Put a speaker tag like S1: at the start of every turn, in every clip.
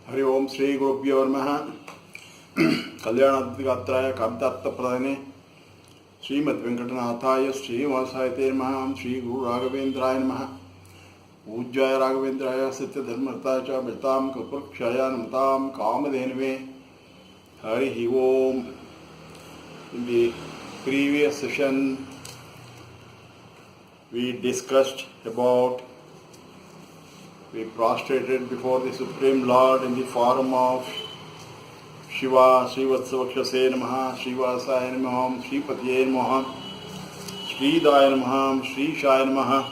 S1: हरि ओम श्री गुरुभ्यो नमः। कल्याणाद्विगात्राय कांतार्थप्रदाने श्रीमद्वेंकटनाथाय श्रीनिवासाय ते नमः। श्री गुरु राघवेंद्राय नमः। पूज्याय राघवेंद्राय सत्यधर्मरताय च भजतां कल्पवृक्षाय नमतां कामधेनवे। हरि ओम. In the previous session we discussed about we prostrated before the Supreme Lord in the form of Shiva, Srivatsavakshase Namaha, Srinivasaya Namaha, Sripatiye Namaha, Sridaya Namaha, Srishaya Namaha.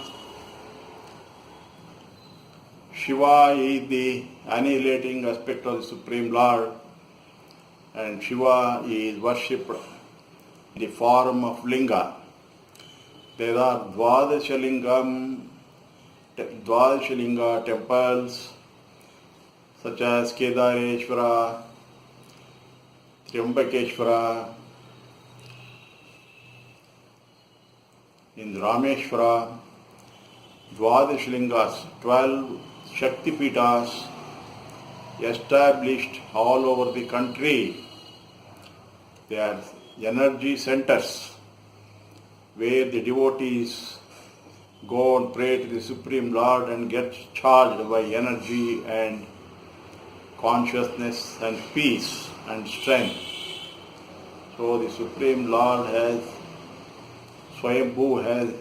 S1: Shiva is the annihilating aspect of the Supreme Lord, and Shiva is worshipped in the form of Linga. There are Dvadashalinga temples such as Kedareshwara, Triambakeshwara, in Rameshwara, Dvadashalingas, 12 Shakti Pitas established all over the country. They are energy centers where the devotees go and pray to the Supreme Lord and get charged by energy and consciousness and peace and strength. So the Supreme Lord has, Swayambhu has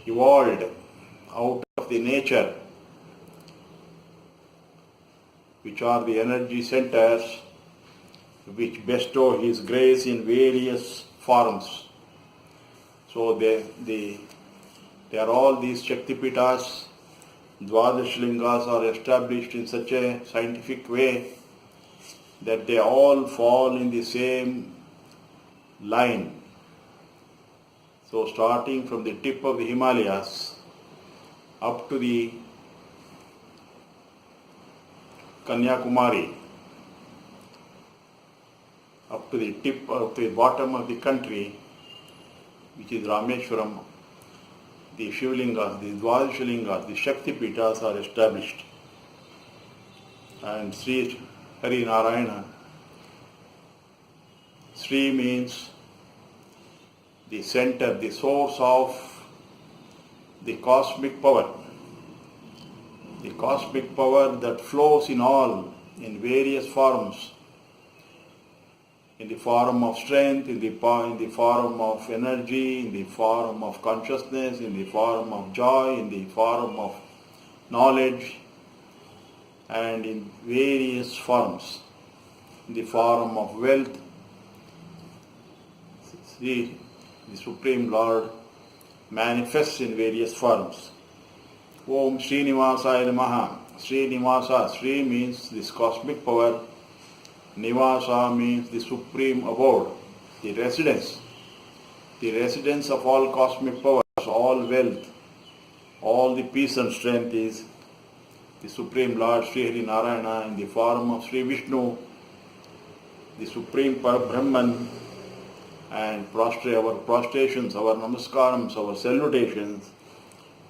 S1: evolved out of the nature, which are the energy centers which bestow His grace in various forms. So they are all these Shaktipitas. Dvadashlingas are established in such a scientific way that they all fall in the same line. So starting from the tip of the Himalayas up to the Kanyakumari, up to the tip of the bottom of the country, which is Rameshwaram, the Shivlingas, the Dvadashalingas, the Shakti Pitas are established. And Sri Hari Narayana, Sri means the center, the source of the cosmic power. The cosmic power that flows in all, in various forms, in the form of strength, in the form of energy, in the form of consciousness, in the form of joy, in the form of knowledge, and in various forms, in the form of wealth. See, the Supreme Lord manifests in various forms. Om Srinivasaya Namaha. Srinivasa, Sri means this cosmic power. Nivasa means the supreme abode, the residence of all cosmic powers, all wealth, all the peace and strength is the Supreme Lord Sri Hari Narayana in the form of Sri Vishnu, the Supreme Brahman, and our prostrations, our namaskarams, our salutations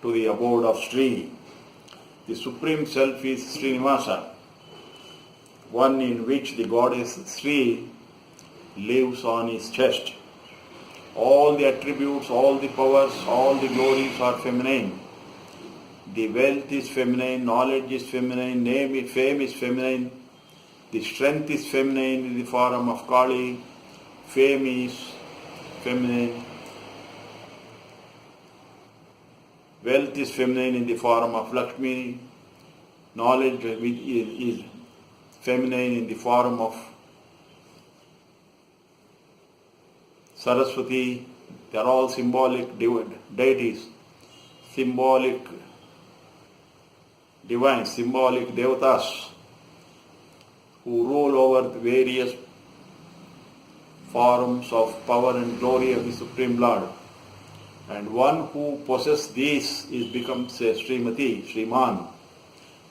S1: to the abode of Sri. The Supreme Self is Srinivasa, one in which the goddess Sri lives on his chest. All the attributes, all the powers, all the glories are feminine. The wealth is feminine, knowledge is feminine, fame is feminine, the strength is feminine in the form of Kali, fame is feminine, wealth is feminine in the form of Lakshmi, knowledge is feminine in the form of Saraswati. They are all symbolic deities, symbolic divines, symbolic devatas who rule over the various forms of power and glory of the Supreme Lord. And one who possesses these becomes a Srimati, Sriman.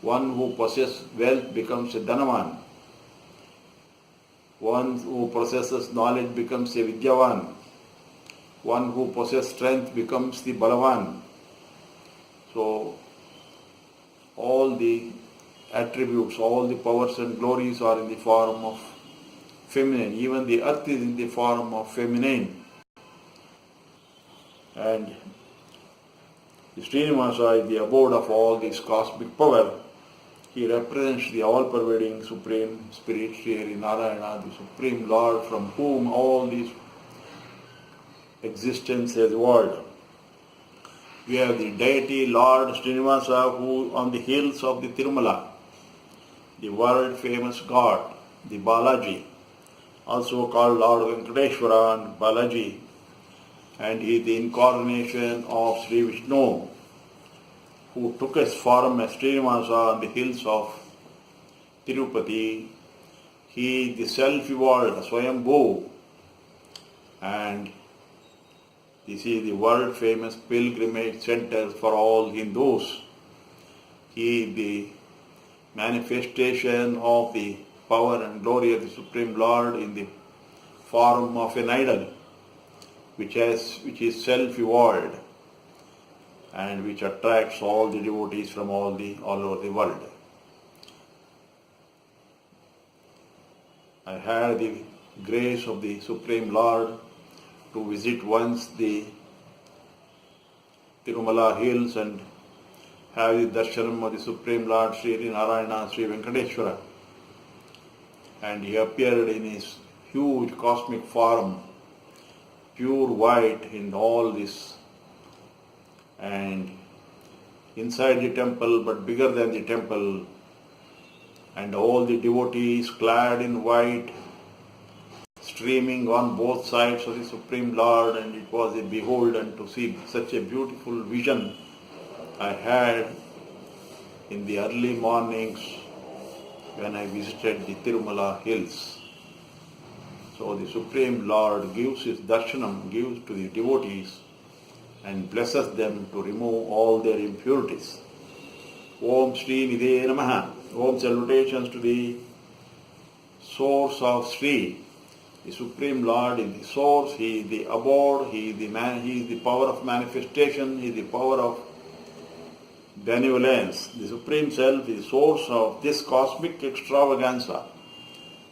S1: One who possesses wealth becomes a Dhanavan. One who possesses knowledge becomes a Vidyavan. One who possesses strength becomes the Balavan. So all the attributes, all the powers and glories are in the form of feminine. Even the earth is in the form of feminine. And Srinivasa is the abode of all this cosmic power. He represents the all-pervading Supreme Spirit, Sri Hari Narayana, the Supreme Lord from whom all this existence has evolved. We have the deity Lord Srinivasa who on the hills of the Tirumala, the world famous God, the Balaji, also called Lord Venkateshwara and Balaji, and he is the incarnation of Sri Vishnu, who took his form as Srinivasa on the hills of Tirupati. He is the self-evolved Swayambhu, and this is the world famous pilgrimage center for all Hindus. He is the manifestation of the power and glory of the Supreme Lord in the form of an idol, which is self-evolved and which attracts all the devotees from all over the world. I had the grace of the Supreme Lord to visit once the Tirumala hills and have the darshanam of the Supreme Lord Sri Hari Narayana, Sri Venkateshwara. And he appeared in his huge cosmic form, pure white in all this, and inside the temple, but bigger than the temple, and all the devotees clad in white, streaming on both sides of the Supreme Lord, and it was a beholden to see such a beautiful vision I had in the early mornings when I visited the Tirumala hills. So the Supreme Lord gives his darshanam, gives to the devotees and blesses them to remove all their impurities. Om Shri Nidhe Namaha. Om salutations to the source of Sri. The Supreme Lord is the source, He is the abode, He is the man, He is the power of manifestation, He is the power of benevolence. The Supreme Self is the source of this cosmic extravaganza.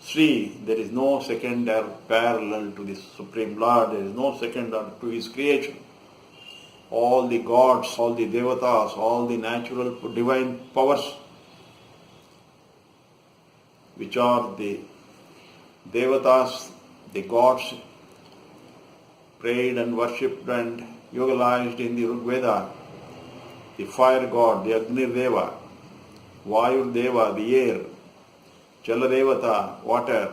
S1: Sri, there is no second parallel to the Supreme Lord, there is no second to His creation. All the gods, all the devatas, all the natural divine powers, which are the devatas, the gods prayed and worshipped and yogalized in the Rig Veda, the fire god, the Agni Deva, Vayu Deva, the air, Jala Devata, water,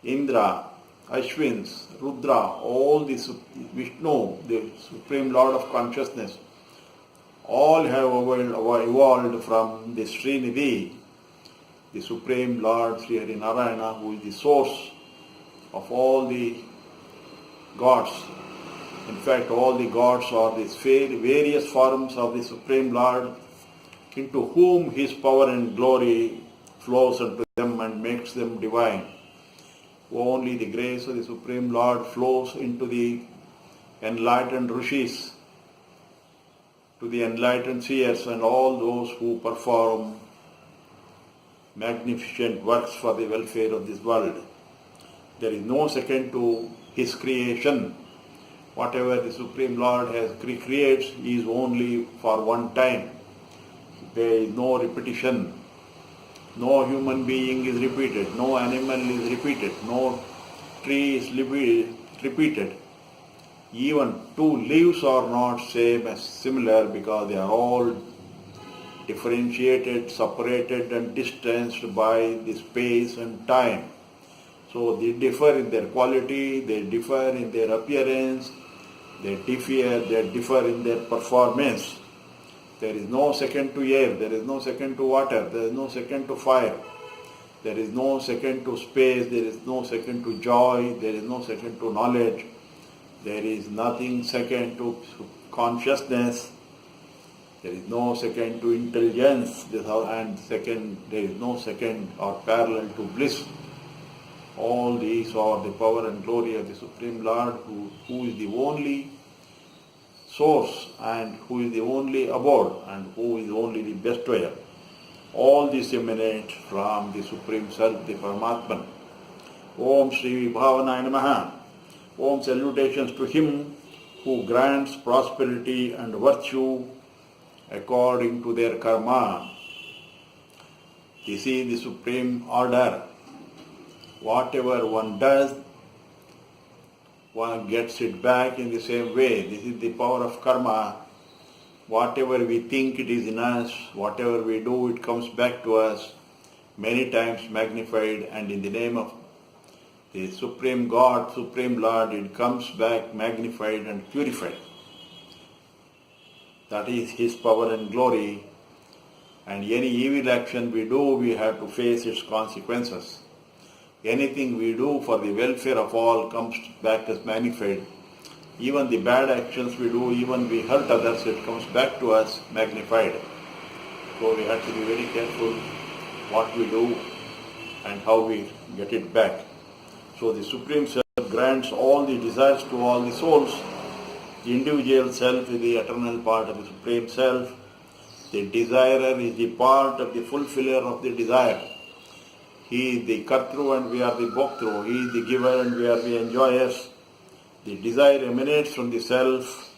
S1: Indra, Ashwins, Rudra, all the Vishnu, the Supreme Lord of Consciousness, all have evolved from the Srinidhi, the Supreme Lord Sri Hari Narayana, who is the source of all the gods. In fact, all the gods are these various forms of the Supreme Lord, into whom His power and glory flows unto them and makes them divine. Only the grace of the Supreme Lord flows into the enlightened rishis, to the enlightened seers and all those who perform magnificent works for the welfare of this world. There is no second to His creation. Whatever the Supreme Lord creates is only for one time. There is no repetition. No human being is repeated. No animal is repeated. No tree is repeated. Even two leaves are not same as similar, because they are all differentiated, separated and distanced by the space and time. So they differ in their quality, they differ in their appearance, they differ in their performance. There is no second to air, there is no second to water, there is no second to fire, there is no second to space, there is no second to joy, there is no second to knowledge, there is nothing second to consciousness, there is no second to intelligence, and there is no second or parallel to bliss. All these are the power and glory of the Supreme Lord, who is the only source and who is the only abode and who is only the bestower. All these emanate from the Supreme Self, the Paramatman. Om Shri Bhavanaya Namaha. Om salutations to Him who grants prosperity and virtue according to their karma. This is the supreme order. Whatever one does, one gets it back in the same way. This is the power of karma. Whatever we think it is in us, whatever we do, it comes back to us, many times magnified, and in the name of the Supreme God, Supreme Lord, it comes back magnified and purified. That is His power and glory. And any evil action we do, we have to face its consequences. Anything we do for the welfare of all comes back as magnified. Even the bad actions we do, even we hurt others, it comes back to us magnified. So we have to be very careful what we do and how we get it back. So the Supreme Self grants all the desires to all the souls. The individual self is the eternal part of the Supreme Self. The desirer is the part of the fulfiller of the desire. He is the Kartru and we are the Bhoktru. He is the giver and we are the enjoyers. The desire emanates from the Self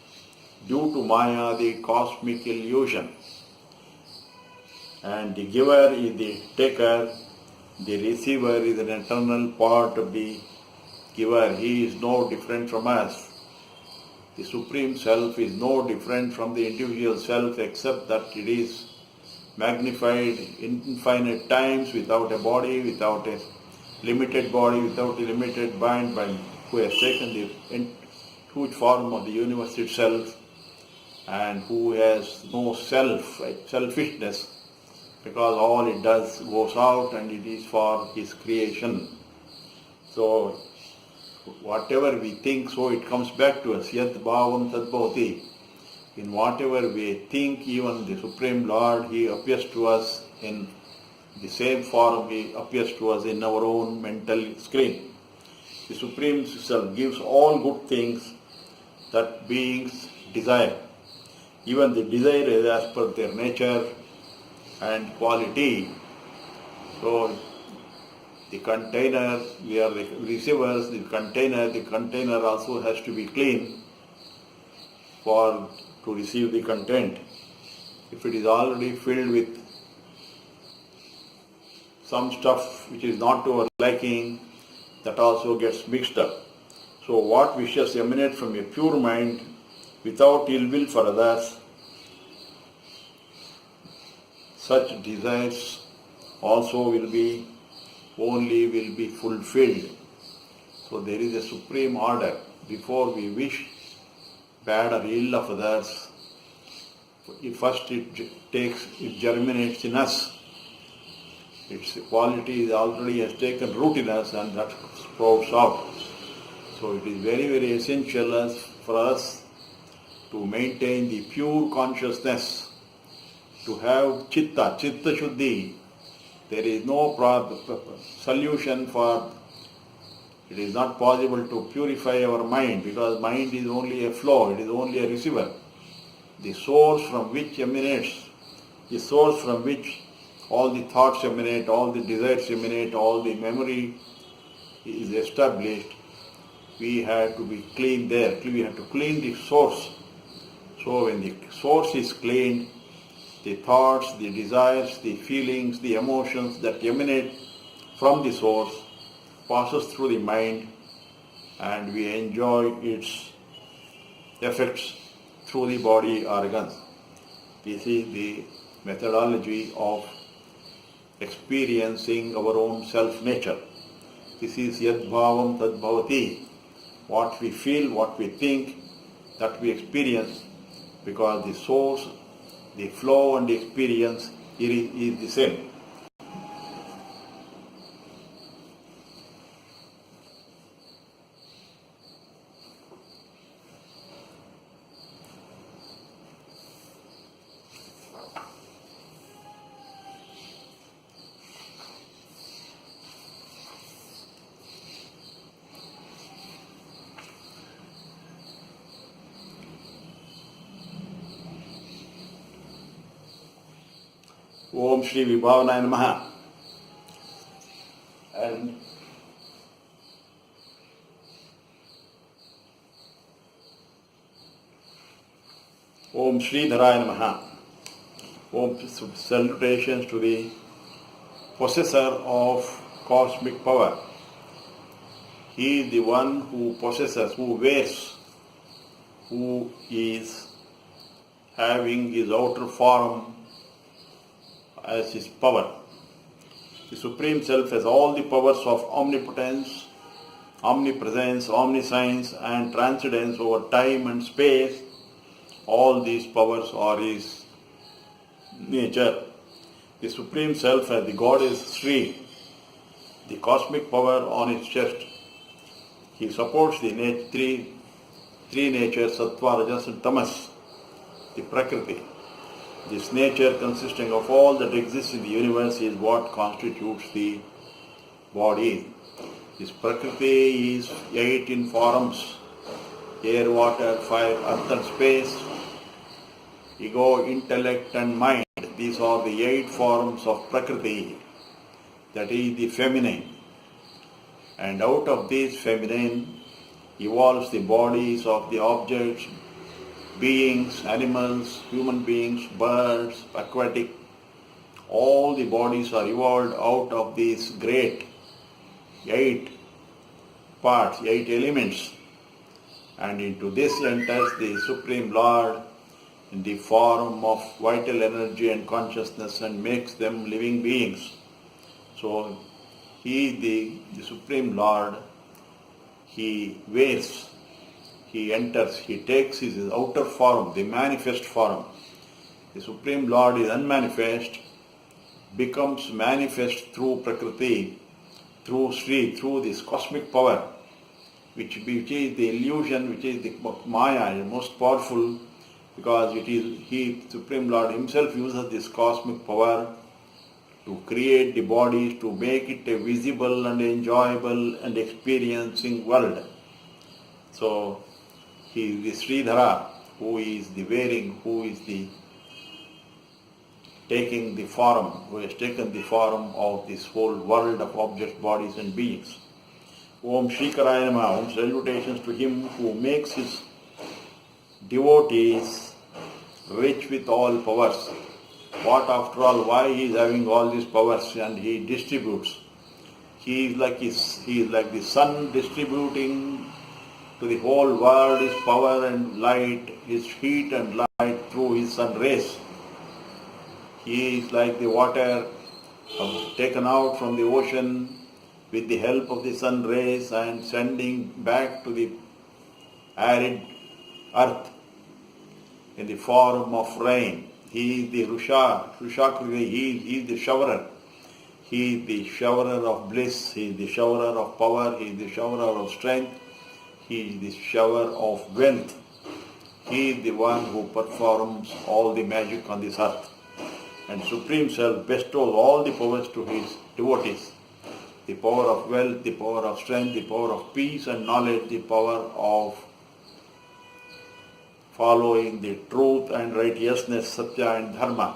S1: due to Maya, the cosmic illusion. And the giver is the taker. The receiver is an eternal part of the giver. He is no different from us. The Supreme Self is no different from the individual self except that it is magnified infinite times without a body, without a limited body, without a limited mind, by who has taken the huge form of the universe itself and who has no selfishness, because all it does goes out and it is for His creation. So whatever we think, so it comes back to us. Yat bhavam tad bhavati. In whatever we think, even the Supreme Lord, He appears to us in the same form He appears to us in our own mental screen. The Supreme Self gives all good things that beings desire. Even the desire is as per their nature and quality. So the container, we are the receivers, the container also has to be clean to receive the content. If it is already filled with some stuff which is not to our liking, that also gets mixed up. So what wishes emanate from a pure mind without ill will for others, such desires also will be fulfilled. So there is a supreme order. Before we wish bad or ill of others, first it germinates in us. Its quality already has taken root in us and that sprouts out. So it is very, very essential for us to maintain the pure consciousness, to have chitta shuddhi. There is no solution for it is not possible to purify our mind, because mind is only a flow, it is only a receiver. The source from which emanates, the source from which all the thoughts emanate, all the desires emanate, all the memory is established, we have to be clean there. We have to clean the source. So when the source is cleaned, the thoughts, the desires, the feelings, the emotions that emanate from the source passes through the mind and we enjoy its effects through the body organs. This is the methodology of experiencing our own self-nature. This is yad bhavam tad bhavati. What we feel, what we think, that we experience, because the source, the flow and the experience is the same. Om Shri Vibhavanaya Namaha. And Om Shri Dharaya Namaha. Om salutations to the possessor of cosmic power. He is the one who possesses, who wears, who is having his outer form as his power. The Supreme Self has all the powers of omnipotence, omnipresence, omniscience and transcendence over time and space. All these powers are his nature. The Supreme Self as the goddess Sri, the cosmic power on his chest. He supports the three natures, Sattva, Rajas and Tamas, the Prakriti. This nature consisting of all that exists in the universe is what constitutes the body. This Prakriti is 18 forms: air, water, fire, earth and space, ego, intellect and mind. These are the 8 forms of Prakriti, that is the feminine. And out of these feminine evolves the bodies of the objects, beings, animals, human beings, birds, aquatic. All the bodies are evolved out of these great 8 parts, 8 elements. And into this enters the Supreme Lord in the form of vital energy and consciousness and makes them living beings. So he, the Supreme Lord, he wears, he enters, he takes his outer form, the manifest form. The Supreme Lord is unmanifest, becomes manifest through Prakriti, through Sri, through this cosmic power, which is the illusion, which is the Maya, is most powerful, because it is he, Supreme Lord himself, uses this cosmic power to create the bodies, to make it a visible and enjoyable and experiencing world. So he is the Sridhara, who is the wearing, who is the taking the form, who has taken the form of this whole world of objects, bodies and beings. Om Shri Karaya Namaha. Om salutations to him who makes his devotees rich with all powers. What after all, why he is having all these powers and he distributes? He is like the sun distributing to the whole world his power and light, his heat and light through his sun rays. He is like the water taken out from the ocean with the help of the sun rays and sending back to the arid earth in the form of rain. He is the Rushakriti, he is the showerer. He is the showerer of bliss, he is the showerer of power, he is the showerer of strength, he is the shower of wealth. He is the one who performs all the magic on this earth. And Supreme Self bestows all the powers to his devotees. The power of wealth, the power of strength, the power of peace and knowledge, the power of following the truth and righteousness, satya and dharma.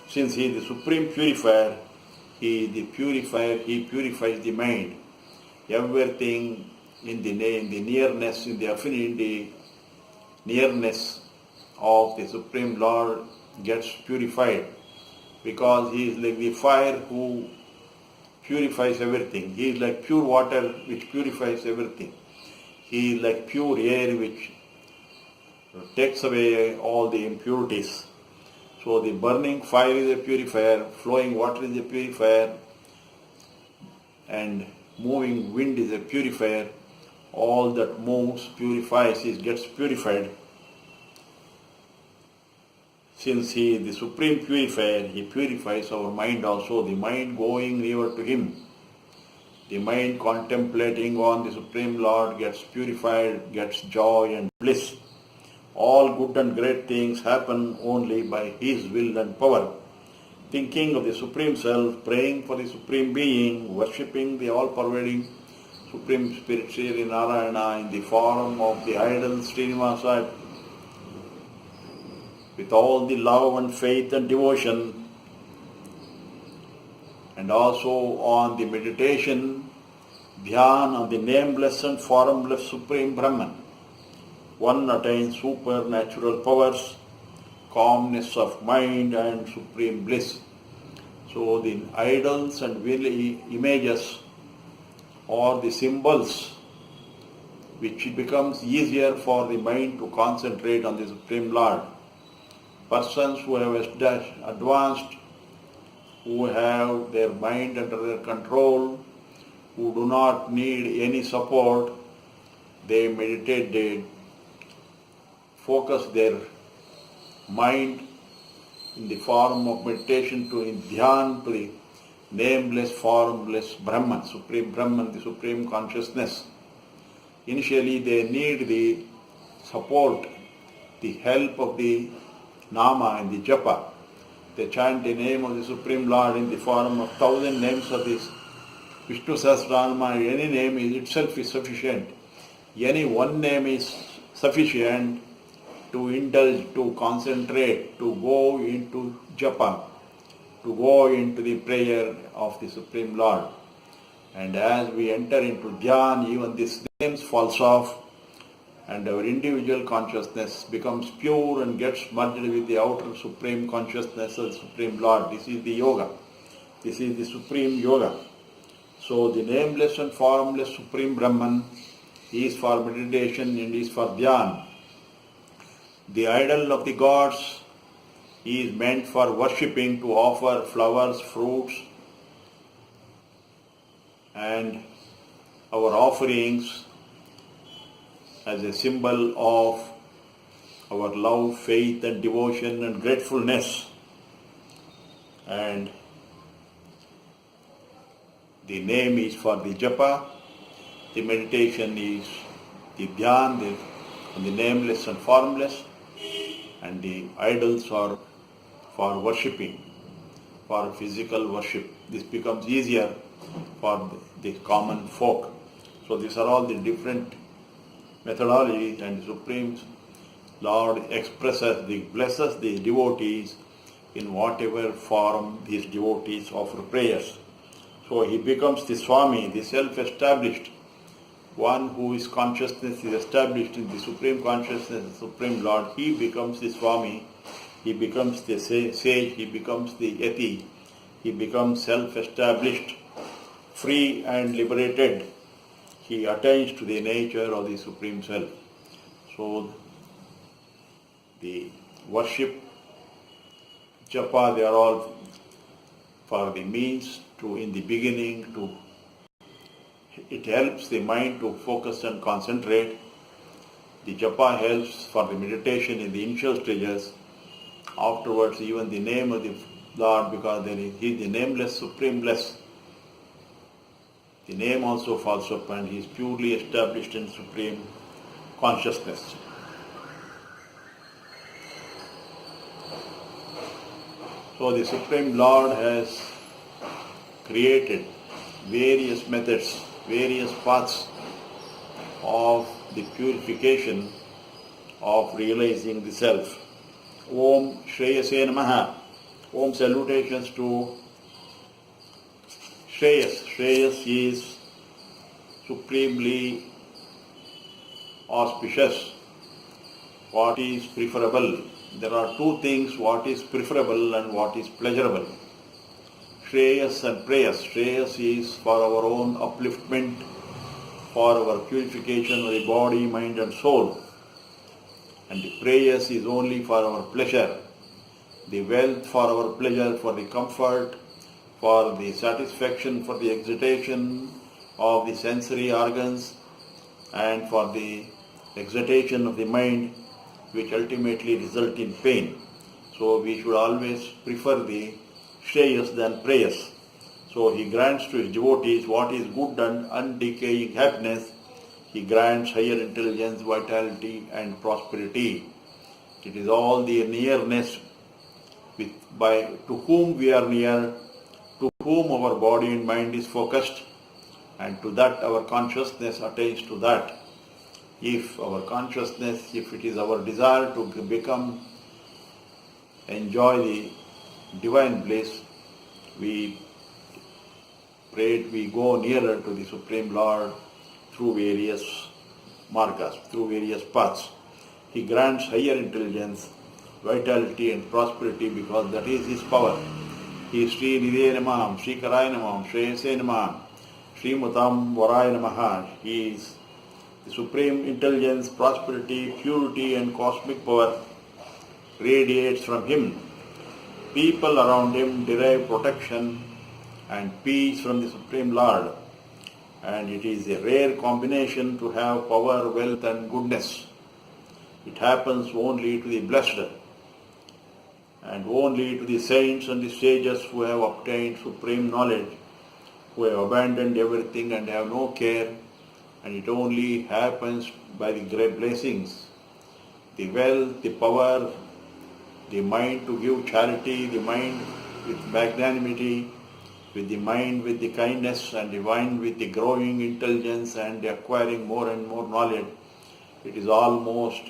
S1: Since he is the supreme purifier, he is the purifier, he purifies the mind. Everything in the nearness, in the affinity, nearness of the Supreme Lord gets purified, because he is like the fire who purifies everything. He is like pure water which purifies everything. He is like pure air which takes away all the impurities. So the burning fire is a purifier, flowing water is a purifier, and moving wind is a purifier. All that moves, purifies, gets purified. Since he is the supreme purifier, he purifies our mind also. The mind going nearer to him, the mind contemplating on the Supreme Lord gets purified, gets joy and bliss. All good and great things happen only by his will and power. Thinking of the Supreme Self, praying for the Supreme Being, worshipping the all-pervading Supreme Spirit Sri Narayana in the form of the idol Srinivasaya, with all the love and faith and devotion, and also on the meditation, dhyan on the nameless and formless Supreme Brahman. One attains supernatural powers, calmness of mind and supreme bliss. So the idols and images or the symbols which it becomes easier for the mind to concentrate on the Supreme Lord. Persons who have advanced, who have their mind under their control, who do not need any support, they meditate, they focus their mind in the form of meditation to in dhyan to the nameless, formless Brahman, Supreme Brahman, the Supreme Consciousness. Initially they need the support, the help of the namah and the japa. They chant the name of the Supreme Lord in the form of 1,000 names of this Vishnusahasranama. Any name itself is sufficient. Any one name is sufficient to indulge, to concentrate, to go into japa, to go into the prayer of the Supreme Lord. And as we enter into dhyan, even these names falls off and our individual consciousness becomes pure and gets merged with the outer Supreme Consciousness of the Supreme Lord. This is the yoga. This is the Supreme Yoga. So the nameless and formless Supreme Brahman is for meditation and is for dhyan. The idol of the gods is meant for worshipping, to offer flowers, fruits, and our offerings as a symbol of our love, faith and devotion and gratefulness. And the name is for the japa, the meditation is the dhyan, the nameless and formless, and the idols are for worshipping, for physical worship. This becomes easier for the common folk. So these are all the different methodologies, and the Supreme Lord blesses the devotees in whatever form these devotees offer prayers. So he becomes the Swami, the self-established one whose consciousness is established in the Supreme Consciousness, the Supreme Lord. He becomes the Swami, he becomes the sage, he becomes the yati, he becomes self-established, free and liberated. He attains to the nature of the Supreme Self. So the worship, japa, they are all for the means to, in the beginning, to it helps the mind to focus and concentrate. The japa helps for the meditation in the initial stages. Afterwards, even the name of the Lord, because he is the nameless, supreme bless. The name also falls up and he is purely established in supreme consciousness. So the Supreme Lord has created various methods, various paths of the purification of realizing the self. Om Srinivasaya. Om salutations to Shreyas. Shreyas is supremely auspicious. What is preferable? There are two things, what is preferable and what is pleasurable. Shreyas and prayas. Shreyas is for our own upliftment, for our purification of the body, mind and soul. And the prayas is only for our pleasure. The wealth for our pleasure, for the comfort, for the satisfaction, for the excitation of the sensory organs, and for the excitation of the mind, which ultimately result in pain. So we should always prefer the Shreyas than prayas. So he grants to his devotees what is good and undecaying happiness. He grants higher intelligence, vitality and prosperity. It is all the nearness to whom we are near, to whom our body and mind is focused, and to that our consciousness attains to that. If our consciousness, if it is our desire to enjoy the divine bliss, we we go nearer to the Supreme Lord through various margas, through various paths. He grants higher intelligence, vitality and prosperity because that is his power. He is Sri Nidhe Namah, Sri Karaya Namah, Shreyase Namah, Sri Mutam Varaya Namah. He is the supreme intelligence, prosperity, purity and cosmic power radiates from him. People around him derive protection and peace from the Supreme Lord. And it is a rare combination to have power, wealth and goodness. It happens only to the blessed and only to the saints and the sages who have obtained supreme knowledge, who have abandoned everything and have no care, and it only happens by the great blessings. The wealth, the power, the mind to give charity, the mind with magnanimity, with the mind with the kindness, and the mind with the growing intelligence and acquiring more and more knowledge, it is almost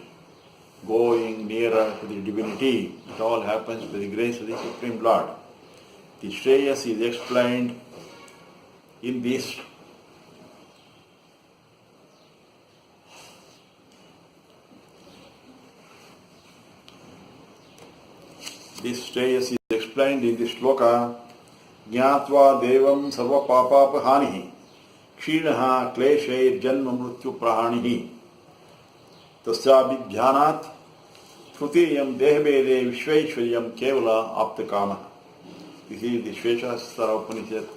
S1: going nearer to the divinity. It all happens by the grace of the Supreme Lord. The Shreyas is explained in this. This Shreyas is explained in this shloka. Jnatva devam sarva papapahanihi kshinaha kleshair janma mrityu prahanihi tasyavidhyanat trutiyam dehvede vishveshwaryam kevala aptakama. This is the Vishnusahasranama Upanishad,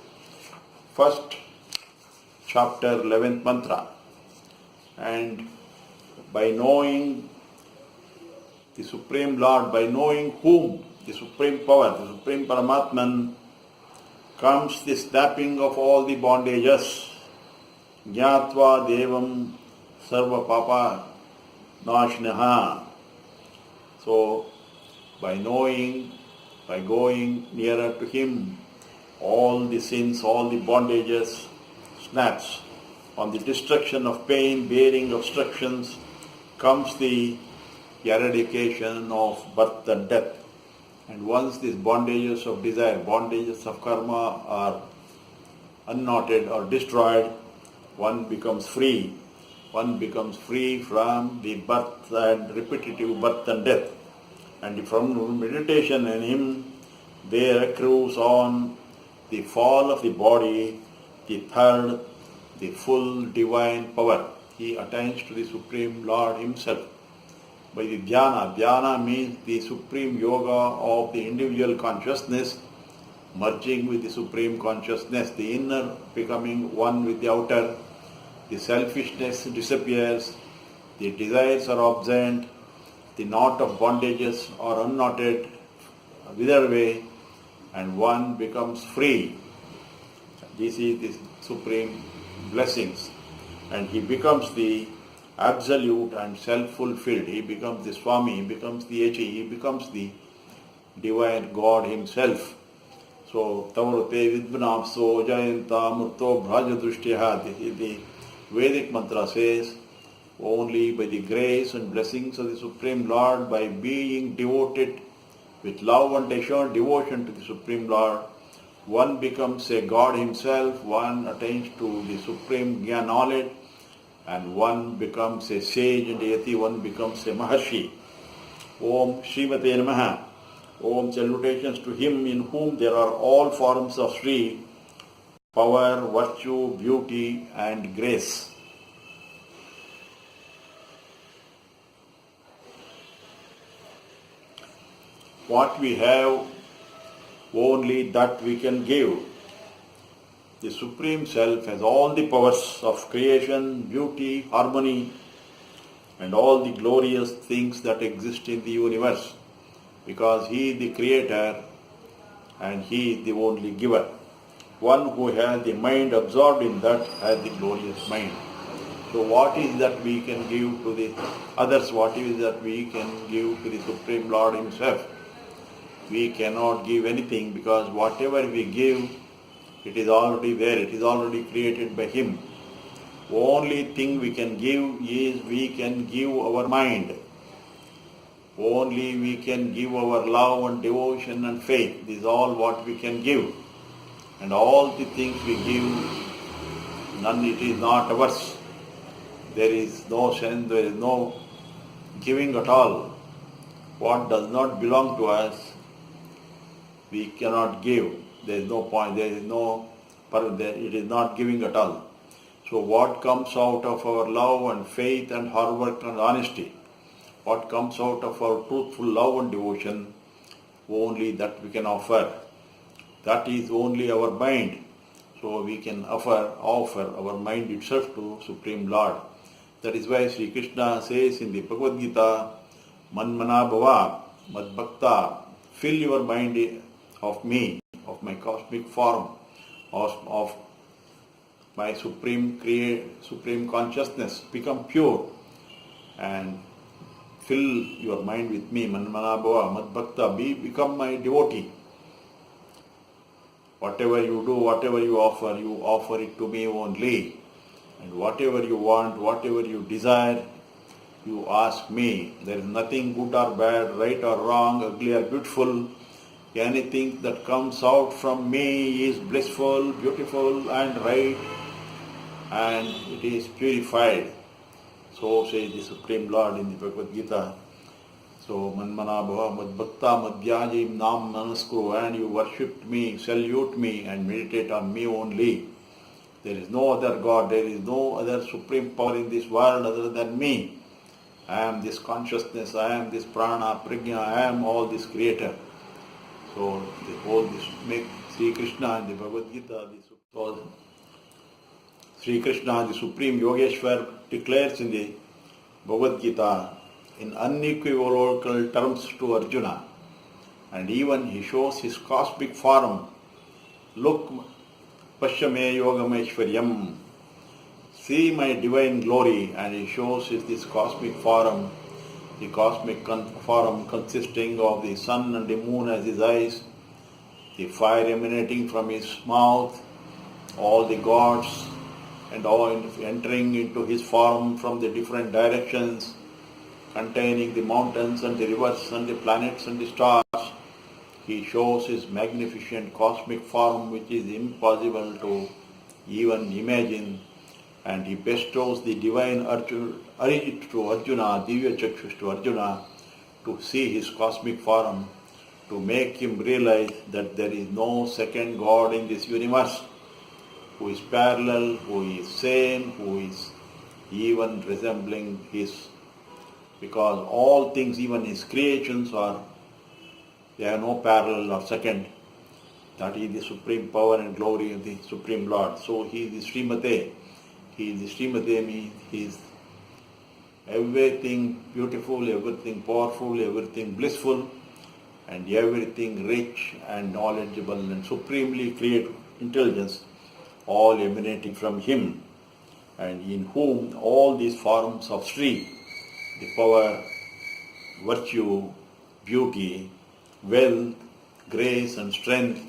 S1: first chapter, 11th mantra. And by knowing the Supreme Lord, by knowing whom, the Supreme Power, the Supreme Paramatman, comes the snapping of all the bondages. Jnatva devam sarva papa nashnaha. So, by knowing, by going nearer to him, all the sins, all the bondages snaps. On the destruction of pain, bearing obstructions, comes the eradication of birth and death. And once these bondages of desire, bondages of karma are unknotted or destroyed, one becomes free. One becomes free from the birth and repetitive birth and death. And from meditation in him, there accrues on the fall of the body, the third, the full divine power. He attains to the Supreme Lord himself. By the dhyana, dhyana means the supreme yoga of the individual consciousness merging with the supreme consciousness, the inner becoming one with the outer, the selfishness disappears, the desires are absent, the knot of bondages are unknotted, wither away, and one becomes free. This is the supreme blessings. And he becomes the absolute and self-fulfilled. He becomes the Swami, he becomes the Echi, he becomes the divine God himself. So, Tavrate Vidvanapso Jayanta Murto Bhrajadrushtyaha. This is the Vedic mantra says, only by the grace and blessings of the Supreme Lord, by being devoted with love and assured devotion to the Supreme Lord, one becomes a God himself, one attains to the supreme Jnana knowledge, and one becomes a sage and yati, one becomes a Maharshi. Om Srimate Namaha. Om, salutations to him in whom there are all forms of Sri, power, virtue, beauty and grace. What we have, only that we can give. The Supreme Self has all the powers of creation, beauty, harmony, and all the glorious things that exist in the universe, because He is the Creator and He is the only giver. One who has the mind absorbed in that has the glorious mind. So what is that we can give to the others? What is that we can give to the Supreme Lord Himself? We cannot give anything, because whatever we give, it is already there, it is already created by Him. Only thing we can give is we can give our mind. Only we can give our love and devotion and faith. This is all what we can give. And all the things we give, none, it is not ours. There is no sense, there is no giving at all. What does not belong to us, we cannot give. There is no point, there is no, it is not giving at all. So what comes out of our love and faith and hard work and honesty, what comes out of our truthful love and devotion, only that we can offer. That is only our mind. So we can offer our mind itself to Supreme Lord. That is why Sri Krishna says in the Bhagavad Gita, Manmana Bhava, Madbhakta, fill your mind of me, of my cosmic form, of my supreme consciousness. Become pure and fill your mind with me. Manmana Bhava, Madbhakta, become my devotee. Whatever you do, whatever you offer it to me only. And whatever you want, whatever you desire, you ask me. There is nothing good or bad, right or wrong, ugly or beautiful. Anything that comes out from me is blissful, beautiful and right, and it is purified. So says the Supreme Lord in the Bhagavad Gita. So, Manmana Bhava Madbhakta Madhyajim Nam Namaskuru, and you worship me, salute me and meditate on me only. There is no other God, there is no other supreme power in this world other than me. I am this consciousness, I am this prana, prajna, I am all this creator. So the whole this make Sri Krishna in the Bhagavad Gita, Sri Krishna, the Supreme Yogeshwar, declares in the Bhagavad Gita in unequivocal terms to Arjuna, and even he shows his cosmic form. Look, Pashyame Yogameshwaryam, see my divine glory, and he shows this cosmic form, the cosmic form consisting of the sun and the moon as his eyes, the fire emanating from his mouth, all the gods and all entering into his form from the different directions, containing the mountains and the rivers and the planets and the stars. He shows his magnificent cosmic form which is impossible to even imagine, and he bestows the divine Arijit to Arjuna, Divya Chakshus to Arjuna, to see his cosmic form, to make him realize that there is no second God in this universe who is parallel, who is same, who is even resembling his, because all things, even his creations, they have no parallel or second. That is the supreme power and glory of the Supreme Lord. So he is the Srimate. He is the Srimate means he is everything beautiful, everything powerful, everything blissful, and everything rich and knowledgeable and supremely creative intelligence, all emanating from him, and in whom all these forms of Sri, the power, virtue, beauty, wealth, grace and strength,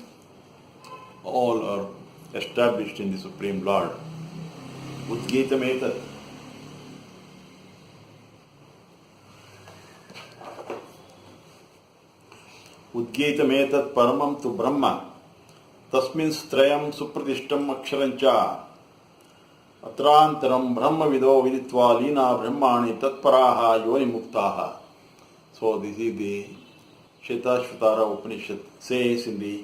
S1: all are established in the Supreme Lord. Udgitam etat. Udgitam etat paramam tu Brahma. Tasmin strayam supradishtam aksharancha. Atrantaram brahma vido viditva lina brahmani tatparaha yoni muktaha. So this is the Shetashvatara Upanishad says in the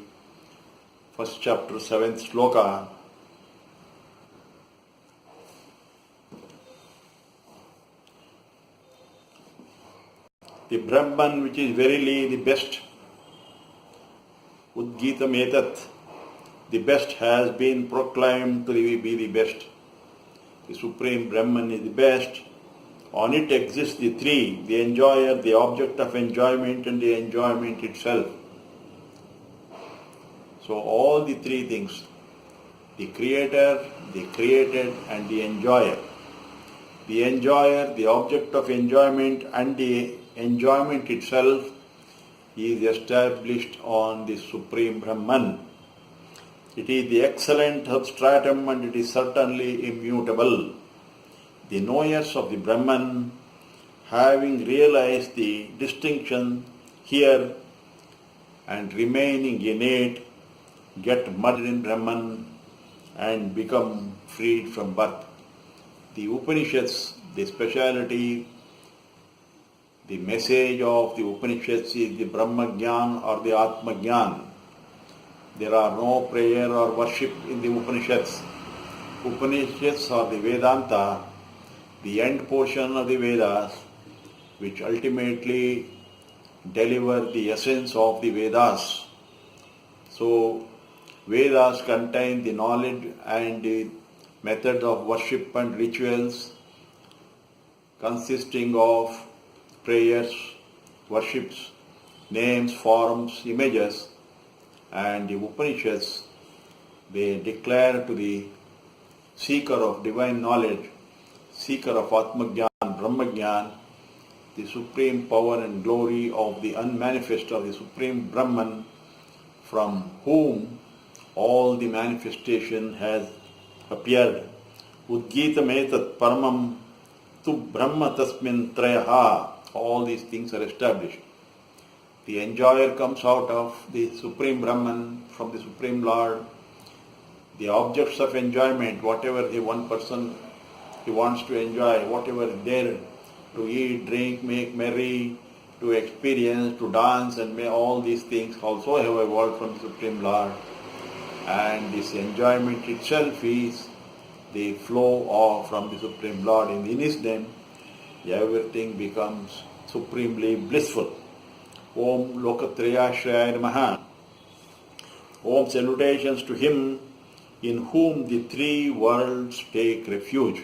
S1: first chapter, 7th sloka, the Brahman which is verily the best, Udgitam etat, the best has been proclaimed to be the best. The Supreme Brahman is the best. On it exists the three, the enjoyer, the object of enjoyment, and the enjoyment itself. So all the three things, the creator, the created, and the enjoyer. The enjoyer, the object of enjoyment, and the enjoyment itself is established on the Supreme Brahman. It is the excellent substratum, and it is certainly immutable. The knowers of the Brahman, having realized the distinction here and remaining innate, get merged in Brahman and become freed from birth. The Upanishads, the speciality, the message of the Upanishads is the Brahma Jnana or the Atma Jnana. There are no prayer or worship in the Upanishads. Upanishads or the Vedanta, the end portion of the Vedas, which ultimately deliver the essence of the Vedas. So, Vedas contain the knowledge and the methods of worship and rituals consisting of prayers, worships, names, forms, images, and the Upanishads, they declare to the seeker of divine knowledge, seeker of Atma Jnana, Brahma Jnana, the supreme power and glory of the unmanifest of the supreme Brahman, from whom all the manifestation has appeared. Udgitam etat paramam tu brahma tasmin trayaha. All these things are established. The enjoyer comes out of the supreme Brahman, from the supreme Lord. The objects of enjoyment, whatever the one person he wants to enjoy, whatever is there to eat, drink, make merry, to experience, to dance, and may all these things also have evolved from the Supreme Lord. And this enjoyment itself is the flow from the Supreme Lord. In His name, everything becomes supremely blissful. Om Lokatrayashraya Namaha. Om, salutations to Him in whom the three worlds take refuge.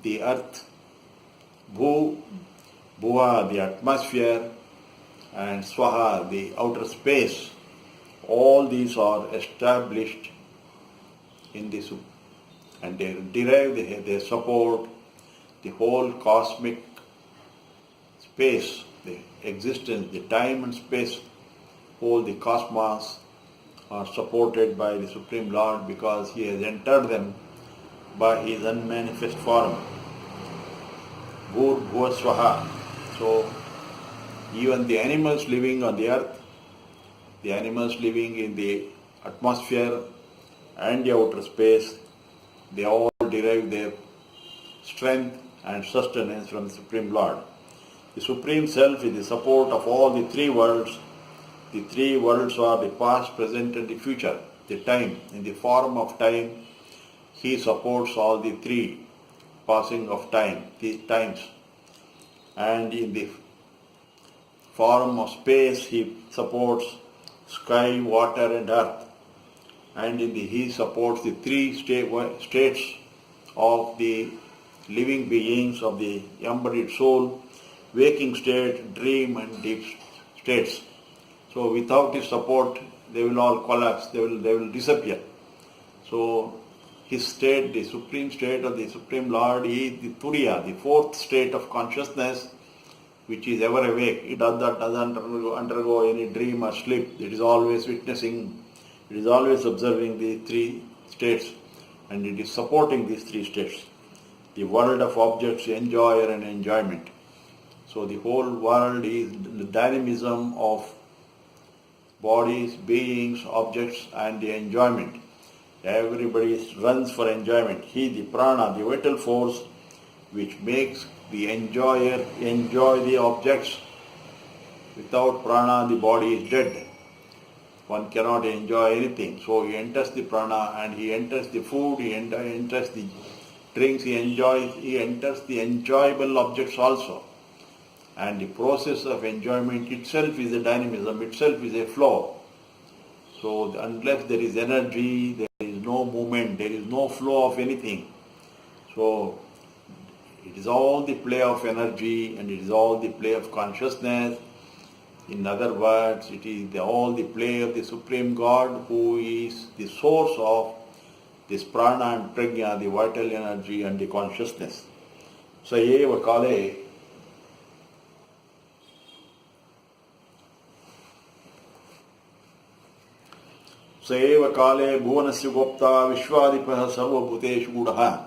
S1: The earth, Bhuva, the atmosphere, and Swaha, the outer space. All these are established in this, and they derive, they support the whole cosmic space, the existence, the time and space, whole the cosmos are supported by the Supreme Lord because He has entered them by His unmanifest form. Bhuva Swaha. So, even the animals living on the earth, the animals living in the atmosphere and the outer space, they all derive their strength and sustenance from the Supreme Lord. The Supreme Self is the support of all the three worlds. The three worlds are the past, present and the future, the time. In the form of time, He supports all the three passing of time, the times. And in the form of space, He supports sky, water and earth. And He supports the three states of the living beings, of the embodied soul, waking state, dream and deep states. So without His support, they will all collapse, they will disappear. So His state, the supreme state of the Supreme Lord, is the Turiya, the fourth state of consciousness, which is ever awake. It doesn't undergo any dream or sleep. It is always witnessing, it is always observing the three states, and it is supporting these three states. The world of objects, enjoyer and enjoyment. So the whole world is the dynamism of bodies, beings, objects and the enjoyment. Everybody runs for enjoyment. He, the prana, the vital force, which makes the enjoyer enjoy the objects. Without prana, the body is dead. One cannot enjoy anything. So he enters the prana and he enters the food, he enters the drinks, he enters the enjoyable objects also. And the process of enjoyment itself is a dynamism, itself is a flow. So unless there is energy, there is no movement, there is no flow of anything. So it is all the play of energy and it is all the play of consciousness. In other words, it is all the play of the Supreme God, who is the source of this prana and prajna, the vital energy and the consciousness. Sayeva kale Sayeva kale bhuvanasya gopta vishwadipah sarvabhuteshu gudaha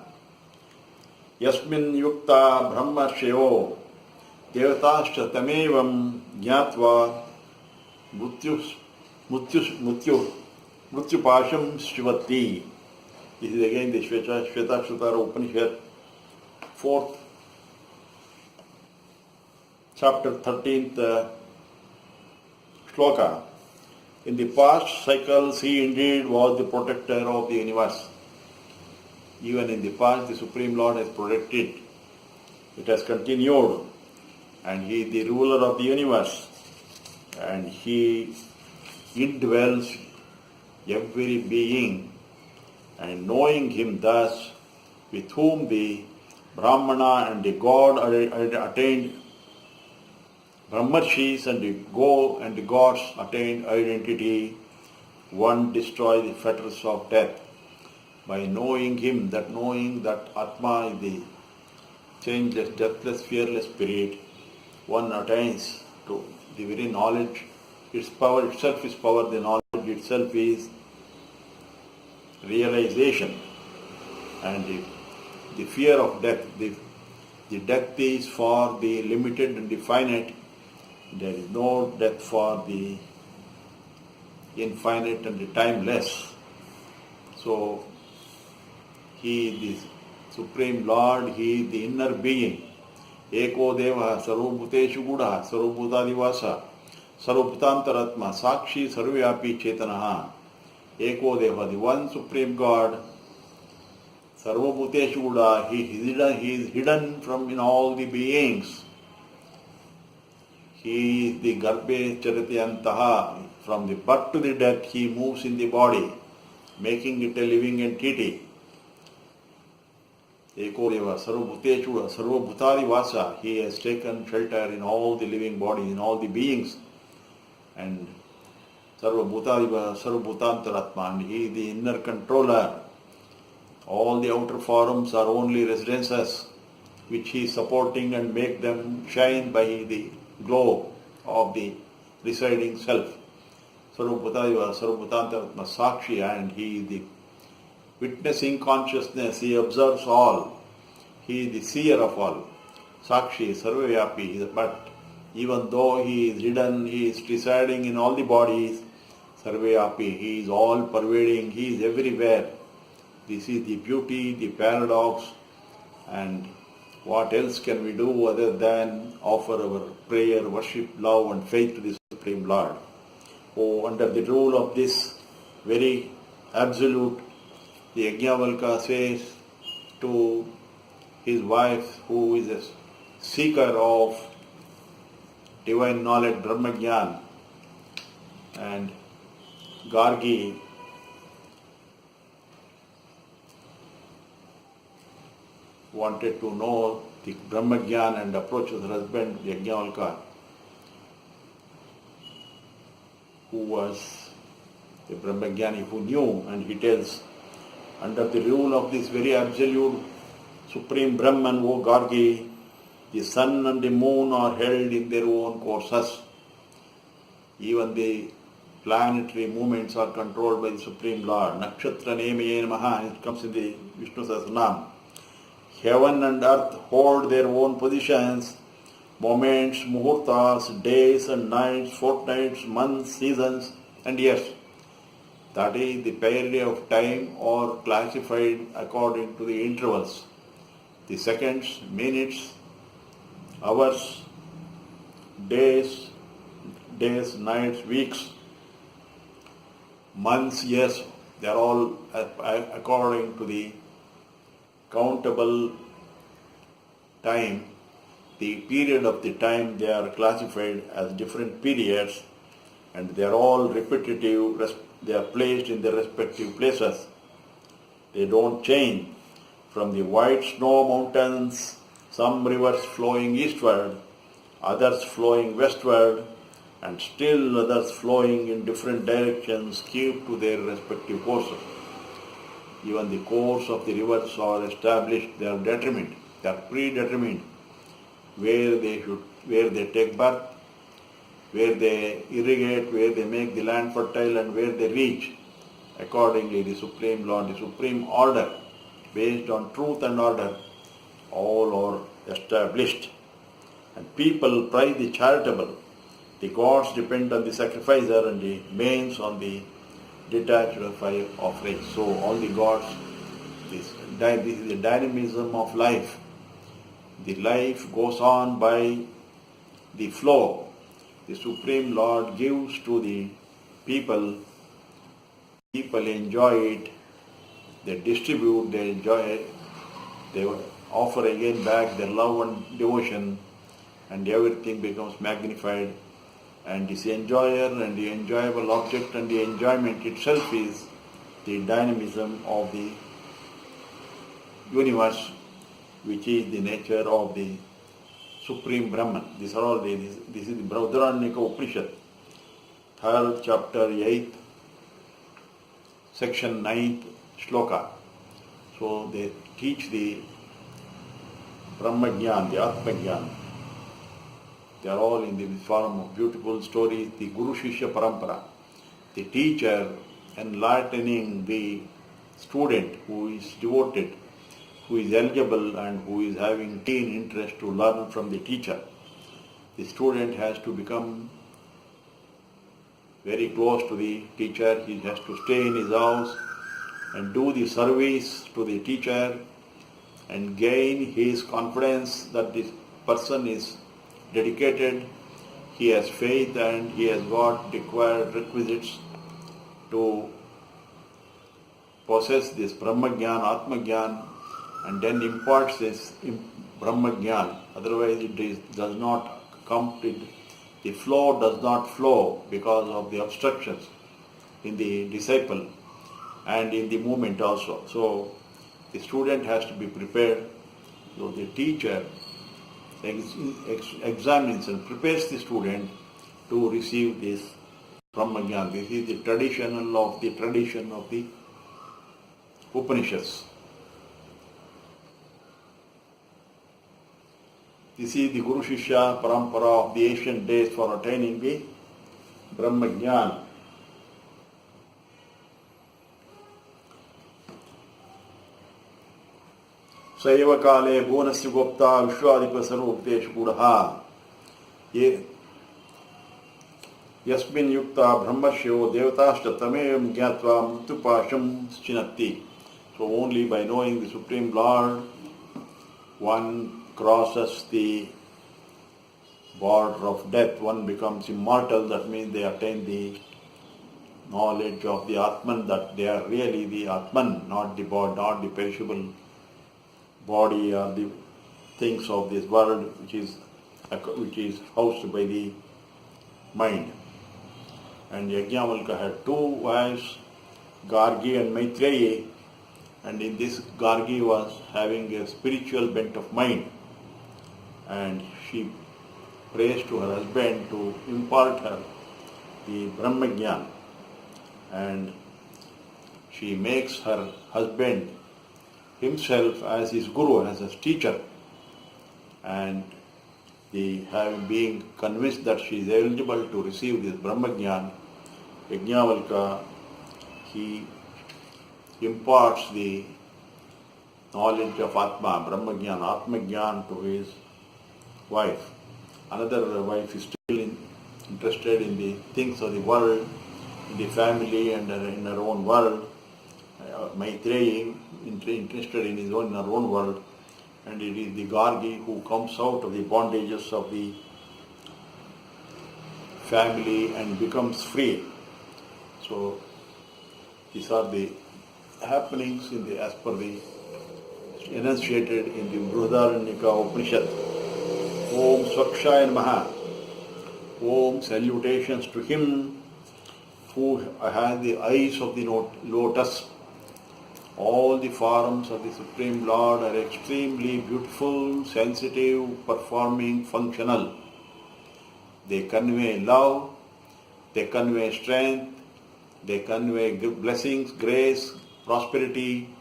S1: yasmin yukta brahmashyo devatascha tamevam jnatva mutyu Mrityupasham Shivati. This is again the Shvetasvatara Upanishad, 4th chapter, 13th shloka. In the past cycles, he indeed was the protector of the universe. Even in the past, the Supreme Lord has protected. It has continued. And he is the ruler of the universe. And he indwells every being. And knowing him thus, with whom the Brahmana and the God attained, Brahmarshis and the gods attained identity, one destroys the fetters of death. By knowing him, knowing that Atma is the changeless, deathless, fearless spirit, one attains to the very knowledge. Its power itself is power, the knowledge itself is realization. And the fear of death, the death is for the limited and the finite. There is no death for the infinite and the timeless. So, he is the Supreme Lord, he is the inner being. Eko Deva Sarvabhuteshu Guda Sarvabhutadivasa Sarvabhutantaratma Sakshi Sarvyapi Chetanaha. Eko Deva, the one Supreme God, Sarvabhuteshu Guda, he is hidden from in all the beings. He is the Garbhe Charityantaha. From the birth to the death, he moves in the body, making it a living entity. Eko Deva Sarvabhuteshu Sarvabhutari Vasa. He has taken shelter in all the living bodies, in all the beings. And Sarvabhutari Sarvabhutantaratma. And he is the inner controller. All the outer forms are only residences which he is supporting and make them shine by the glow of the residing self. Sarvabhutariva Sarvabhutantaratma Sakshi, and he is the witnessing consciousness, he observes all. He is the seer of all. Sakshi, Sarvavyapi, but even though he is hidden, he is residing in all the bodies, Sarvavyapi, he is all pervading, he is everywhere. This is the beauty, the paradox, and what else can we do other than offer our prayer, worship, love and faith to the Supreme Lord? Oh, under the rule of this very absolute, the Yajnavalkya says to his wife, who is a seeker of divine knowledge, Brahmajnana, and Gargi wanted to know the Brahmajnana and approaches her husband, Yajnavalkya, who was a Brahmajnani who knew, and he tells, under the rule of this very absolute Supreme Brahman, O Gargi, the sun and the moon are held in their own courses. Even the planetary movements are controlled by the Supreme Lord. Nakshatra Nemaye Namaha, it comes in the Vishnusahasranama. Heaven and earth hold their own positions, moments, muhurtas, days and nights, fortnights, months, seasons and years. That is, the period of time are classified according to the intervals. The seconds, minutes, hours, days, nights, weeks, months, years, they are all according to the countable time. The period of the time, they are classified as different periods, and they are all repetitive. They are placed in their respective places. They don't change. From the white snow mountains, some rivers flowing eastward, others flowing westward, and still others flowing in different directions, keep to their respective courses. Even the course of the rivers are established, they are determined, they are predetermined, where they take birth, where they irrigate, where they make the land fertile, and where they reach. Accordingly, the Supreme Lord, the Supreme Order, based on truth and order, all are established. And people prize the charitable. The gods depend on the sacrificer, and the mains on the detached fire offerings. So all the gods, this is the dynamism of life. The life goes on by the flow. The Supreme Lord gives to the people. People enjoy it. They distribute, they enjoy it. They offer again back their love and devotion, and everything becomes magnified. And this enjoyer and the enjoyable object and the enjoyment itself is the dynamism of the universe, which is the nature of the Supreme Brahman. These are all this is the Brahmaranyaka Upanishad, 3rd chapter, 8th, section 9th shloka. So they teach the Brahmajnana, the Atma Jnana. They are all in the form of beautiful stories. The Guru Shishya Parampara, the teacher enlightening the student who is devoted, who is eligible and who is having keen interest to learn from the teacher. The student has to become very close to the teacher. He has to stay in his house and do the service to the teacher and gain his confidence that this person is dedicated, he has faith and he has got required requisites to possess this Brahmajnana, Atmajnana, and then imparts this Brahmajnana. Otherwise it does not come to, the flow does not flow because of the obstructions in the disciple and in the movement also. So the student has to be prepared. So the teacher examines and prepares the student to receive this Brahmajnana. This is the tradition of the Upanishads. This is the Guru Shishya Parampara of the ancient days for attaining the Brahmajnana. सैव काले भुवनस्य गोप्ता विश्वाधिप सर्वभूतेषु गूढः ये यस्मिन् युक्ता ब्रह्मस्यो देवताश्च तमेवं ज्ञात्वा मृत्युपाशं छिनत्ति. So only by knowing the Supreme Lord one crosses the border of death, one becomes immortal. That means they attain the knowledge of the Atman, that they are really the Atman, not the body, not the perishable body or the things of this world which is housed by the mind. And Yajnavalkya had two wives, Gargi and Maitreyi, and in this Gargi was having a spiritual bent of mind, and she prays to her husband to impart her the Brahmajnana, and she makes her husband himself as his guru, as his teacher, and being convinced that she is eligible to receive this Brahmajnana, Yajnavalkya, he imparts the knowledge of Atma, Brahmajnana, Atmajnana to his wife. Another wife is still interested in the things of the world, in the family and in her own world. Maitreyi interested in her own world, and it is the Gargi who comes out of the bondages of the family and becomes free. So these are the happenings as per the enunciated in the Brahmaranyaka Upanishad. Om Swakshaya Namaha. Om, salutations to him who has the eyes of the lotus. All the forms of the Supreme Lord are extremely beautiful, sensitive, performing, functional. They convey love, they convey strength, they convey blessings, grace, prosperity,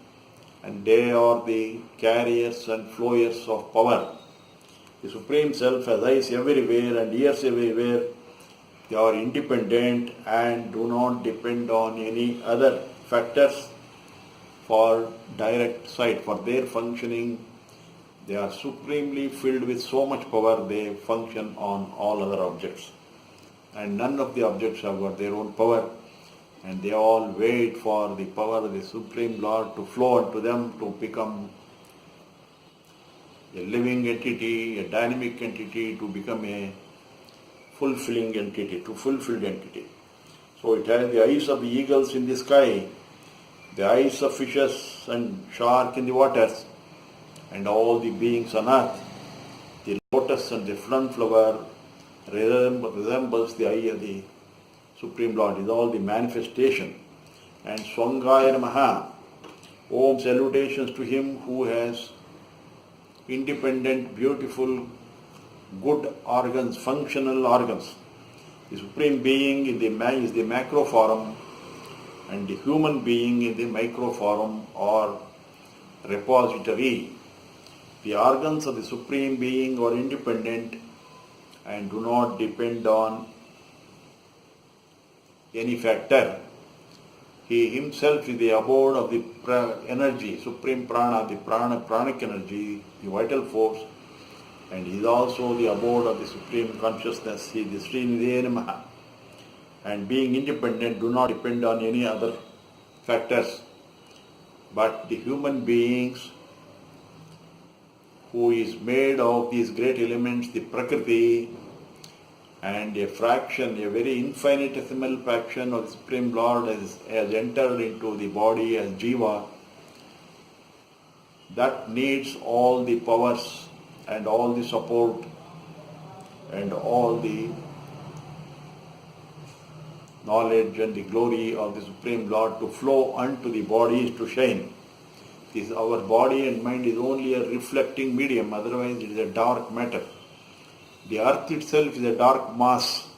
S1: and they are the carriers and flowers of power. The Supreme Self has eyes everywhere and ears everywhere. They are independent and do not depend on any other factors for direct sight, for their functioning. They are supremely filled with so much power, they function on all other objects. And none of the objects have got their own power. and they all wait for the power of the Supreme Lord to flow into them to become a living entity, a dynamic entity, to become a fulfilling entity, to fulfilled entity. So it has the eyes of the eagles in the sky, the eyes of fishes and shark in the waters, and all the beings on earth. The lotus and the sunflower resembles the eye of the Supreme Lord. It is all the manifestation. And Swangaya Namaha, Om salutations to him who has independent, beautiful, good organs, functional organs. The Supreme Being is the macro form, and the human being in the micro form or repository. The organs of the Supreme Being are independent and do not depend on any factor. He himself is the abode of the energy, Supreme Prana, the pranic energy, the vital force, and he is also the abode of the Supreme Consciousness. He is the Srinivasaya. And being independent, do not depend on any other factors. But the human beings who is made of these great elements, the Prakriti, and a fraction, a very infinitesimal fraction of the Supreme Lord has entered into the body as Jiva, that needs all the powers and all the support and all the knowledge and the glory of the Supreme Lord to flow unto the bodies to shine. This our body and mind is only a reflecting medium, otherwise it is a dark matter. The earth itself is a dark mass.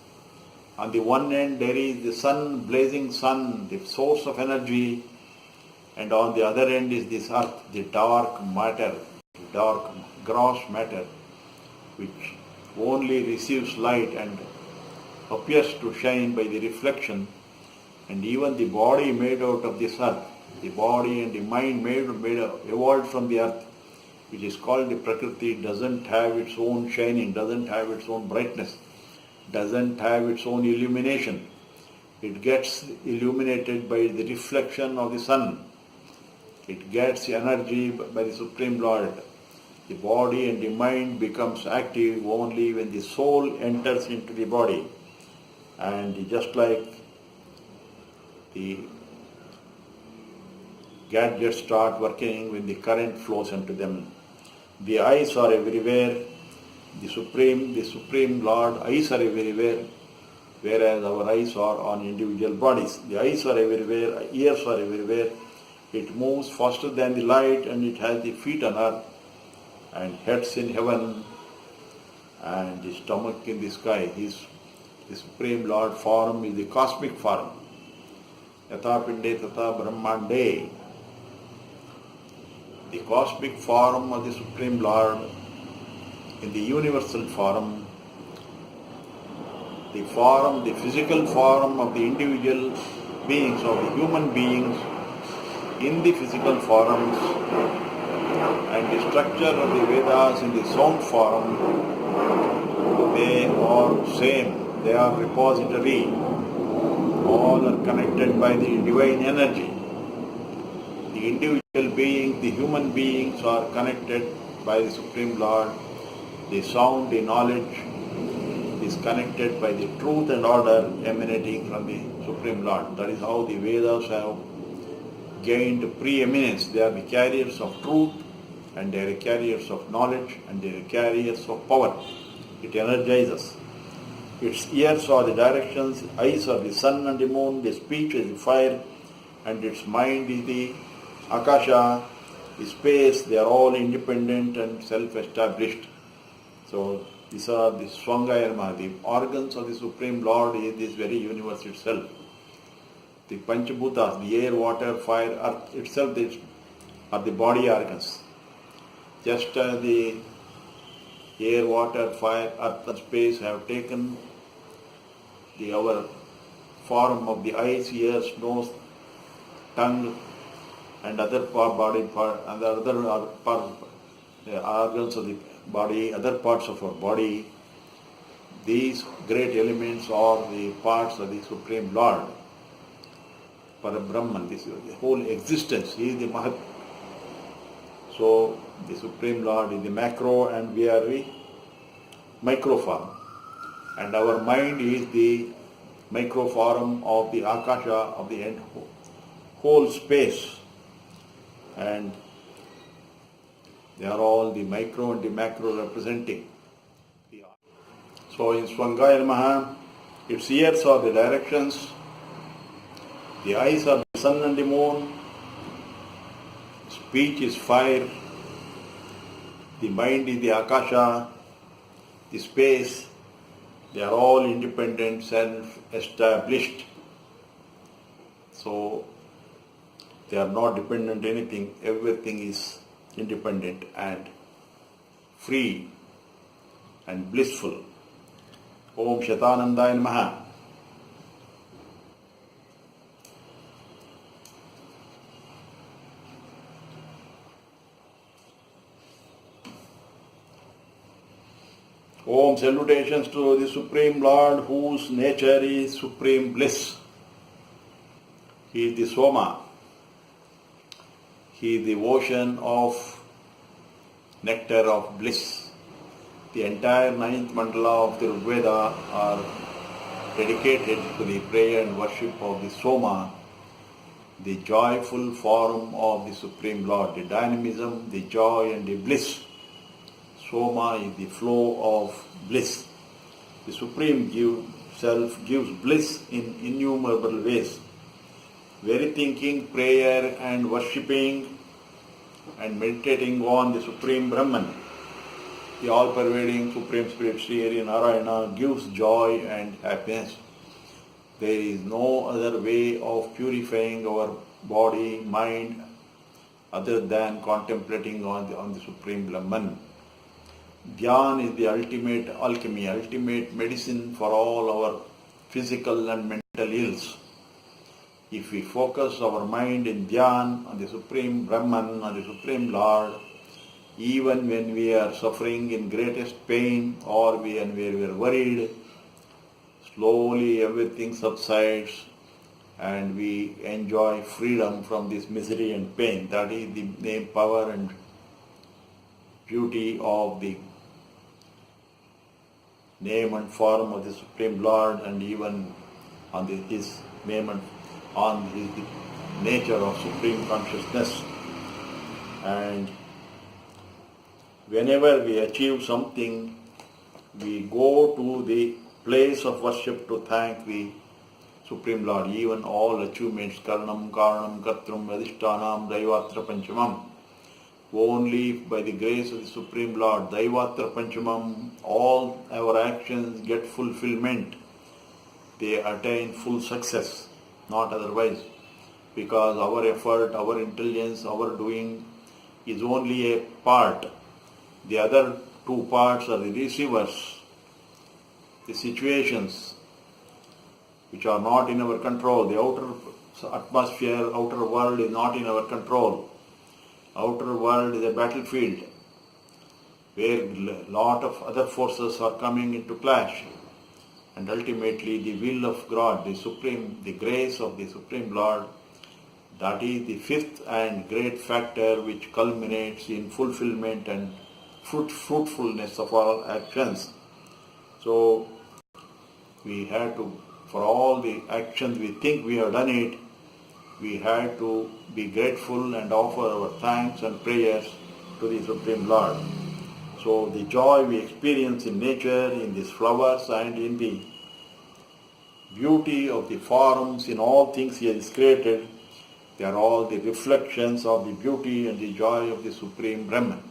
S1: On the one end there is the sun, blazing sun, the source of energy, and on the other end is this earth, the dark matter, dark gross matter, which only receives light and appears to shine by the reflection. And even the body made out of this earth, the body and the mind evolved from the earth, which is called the Prakriti, doesn't have its own shining, doesn't have its own brightness, doesn't have its own illumination. It gets illuminated by the reflection of the sun. It gets energy by the Supreme Lord. The body and the mind becomes active only when the soul enters into the body. And just like the gadgets start working when the current flows into them. The eyes are everywhere. The Supreme Lord eyes are everywhere, whereas our eyes are on individual bodies. The eyes are everywhere, ears are everywhere. It moves faster than the light, and it has the feet on earth and heads in heaven and the stomach in the sky. The Supreme Lord form is the cosmic form. Yatha pinde tata brahmande. The cosmic form of the Supreme Lord in the universal form, the physical form of the individual beings, of the human beings in the physical forms, and the structure of the Vedas in the sound form, they are same, they are repository, all are connected by the divine energy. The individual beings, the human beings are connected by the Supreme Lord. The sound, the knowledge is connected by the truth and order emanating from the Supreme Lord. That is how the Vedas have gained preeminence. They are the carriers of truth, and they are the carriers of knowledge, and they are the carriers of power. It energizes. Its ears are the directions, eyes are the sun and the moon, the speech is the fire, and its mind is the Akasha, the space. They are all independent and self-established. So these are the Swangaya, the organs of the Supreme Lord is this very universe itself. The Panchabhutas, the air, water, fire, earth itself are the body organs. Just as the air, water, fire, earth and space have taken our form of the eyes, ears, nose, tongue, and other body part, and other organs of the body, other parts of our body. These great elements are the parts of the Supreme Lord. Brahman, this is the whole existence. He is the Mahat. So the Supreme Lord is the macro and we are the micro form. And our mind is the micro form of the Akasha, of the whole space. And they are all the micro and the macro representing. So in Swangaya Namaha, its ears are the directions, the eyes are the sun and the moon, speech is fire, the mind is the Akasha, the space. They are all independent, self-established. So they are not dependent on anything. Everything is independent and free and blissful. Om Shatanandaya Namaha. Om, salutations to the Supreme Lord whose nature is supreme bliss. He is the Soma. He is the ocean of nectar of bliss. The entire ninth mandala of the Rigveda are dedicated to the prayer and worship of the Soma, the joyful form of the Supreme Lord, the dynamism, the joy and the bliss. Soma is the flow of bliss. The Supreme Self gives bliss in innumerable ways. Very thinking, prayer and worshipping and meditating on the Supreme Brahman, the all-pervading Supreme Spirit Sri Hari Narayana, gives joy and happiness. There is no other way of purifying our body, mind, other than contemplating on the Supreme Brahman. Dhyan is the ultimate alchemy, ultimate medicine for all our physical and mental ills. If we focus our mind in Dhyan on the Supreme Brahman, on the Supreme Lord, even when we are suffering in greatest pain or when we are worried, slowly everything subsides and we enjoy freedom from this misery and pain. That is the name, power and beauty of the name and form of the Supreme Lord, and even on his name and on his nature of supreme consciousness. And whenever we achieve something, we go to the place of worship to thank the Supreme Lord. Even all achievements, Karanam, Karanam, Kartram, Adhishtanam, Daivatra Panchamam, only by the grace of the Supreme Lord, Daivatra Panchamam, all our actions get fulfillment. They attain full success, not otherwise. Because our effort, our intelligence, our doing is only a part. The other two parts are the receivers, the situations which are not in our control. The outer atmosphere, outer world is not in our control. Outer world is a battlefield where a lot of other forces are coming into clash. And ultimately the will of God, the grace of the Supreme Lord, that is the fifth and great factor which culminates in fulfillment and fruitfulness of our actions. So we have to, for all the actions we think we have done it, we have to be grateful and offer our thanks and prayers to the Supreme Lord. So the joy we experience in nature, in these flowers and in the beauty of the forms, in all things He has created, they are all the reflections of the beauty and the joy of the Supreme Brahman.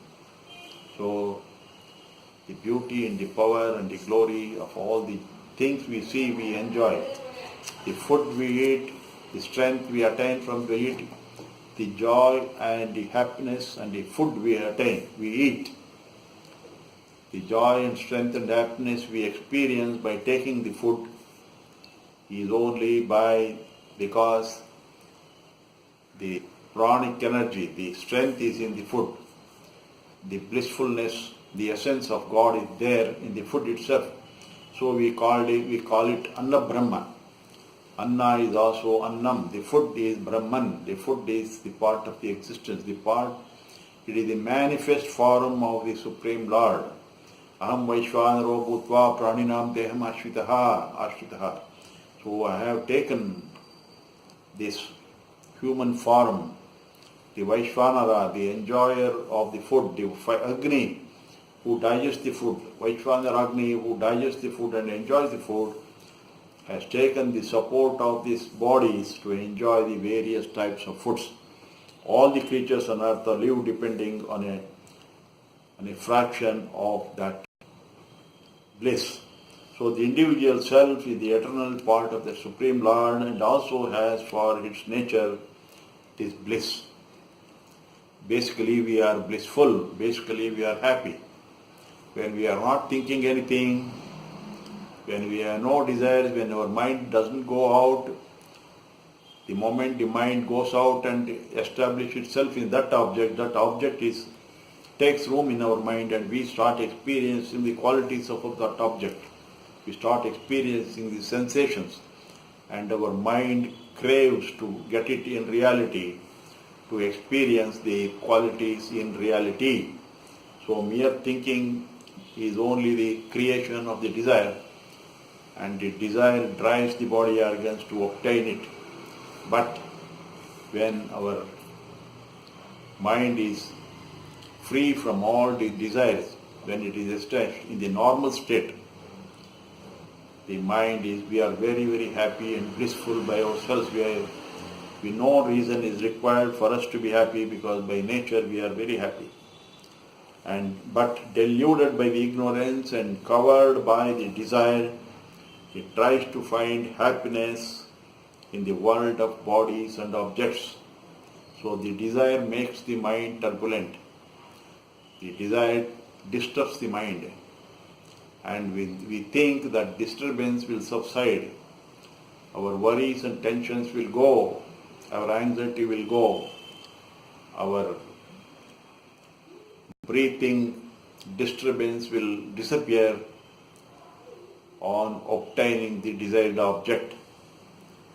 S1: So the beauty and the power and the glory of all the things we see, we enjoy. The food we eat, the strength we attain from the eat, the joy and the happiness and the food we attain, we eat. The joy and strength and happiness we experience by taking the food is only because the pranic energy, the strength is in the food. The blissfulness, the essence of God is there in the food itself. So we call it Anna Brahma. Anna is also Annam. The food is Brahman. The food is the part of the existence. It is the manifest form of the Supreme Lord. Aham Vaishvanaro Bhutva Praninam Deham Ashvitaha. So I have taken this human form, the Vaishvanara, the enjoyer of the food, the Agni, who digests the food, Vaishvanara Agni, who digests the food and enjoys the food, has taken the support of these bodies to enjoy the various types of foods. All the creatures on earth live depending on a fraction of that bliss. So the individual self is the eternal part of the Supreme Lord and also has for its nature this bliss. Basically we are blissful, basically we are happy. When we are not thinking anything, when we have no desires, when our mind doesn't go out, the moment the mind goes out and establishes itself in that object takes room in our mind and we start experiencing the qualities of that object. We start experiencing the sensations and our mind craves to get it in reality, to experience the qualities in reality. So mere thinking is only the creation of the desire, and the desire drives the body organs to obtain it. But when our mind is free from all the desires, when it is established in the normal state, the mind is, we are very, very happy and blissful by ourselves. We no reason is required for us to be happy because by nature we are very happy. But deluded by the ignorance and covered by the desire, it tries to find happiness in the world of bodies and objects. So the desire makes the mind turbulent. The desire disturbs the mind. And we think that disturbance will subside. Our worries and tensions will go. Our anxiety will go. Our breathing disturbance will disappear on obtaining the desired object.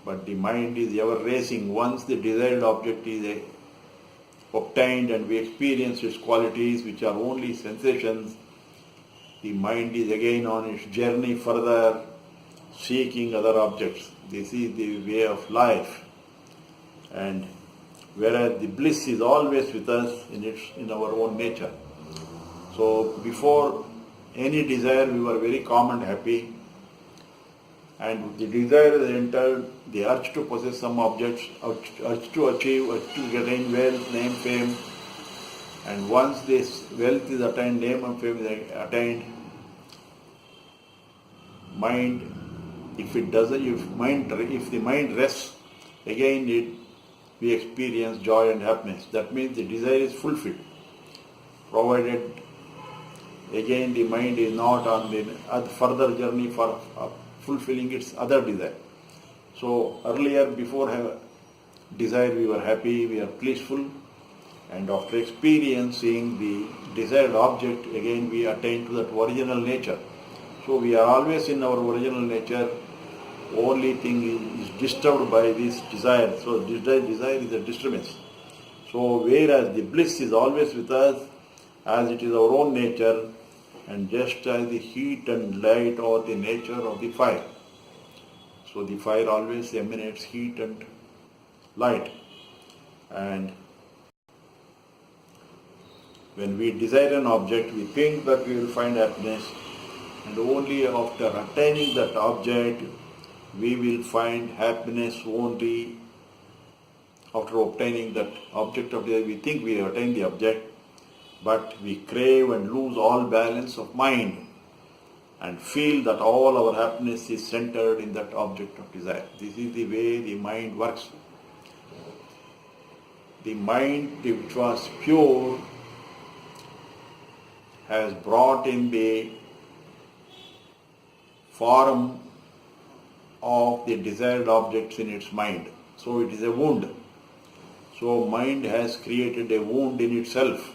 S1: But the mind is ever racing. Once the desired object is obtained and we experience its qualities, which are only sensations, the mind is again on its journey further, seeking other objects. This is the way of life. And whereas the bliss is always with us in our own nature. So before any desire we were very calm and happy, and the desire has entered, the urge to possess some objects, urge to achieve, urge to gain wealth, name, fame. And once this wealth is attained, name and fame is attained, mind, if the mind rests, again we experience joy and happiness. That means the desire is fulfilled, provided again the mind is not on the further journey for fulfilling its other desire. So earlier, before desire, we were happy, we are blissful, and after experiencing the desired object, again we attain to that original nature. So we are always in our original nature. Only thing is disturbed by this desire. So desire is a disturbance. So whereas the bliss is always with us, as it is our own nature, and just as the heat and light or the nature of the fire. So the fire always emanates heat and light. And when we desire an object, we think that we will find happiness, and only after attaining that object, we will find happiness only after obtaining that object of desire. We think we have attained the object, but we crave and lose all balance of mind and feel that all our happiness is centered in that object of desire. This is the way the mind works. The mind which was pure has brought in the form of the desired objects in its mind. So it is a wound. So mind has created a wound in itself,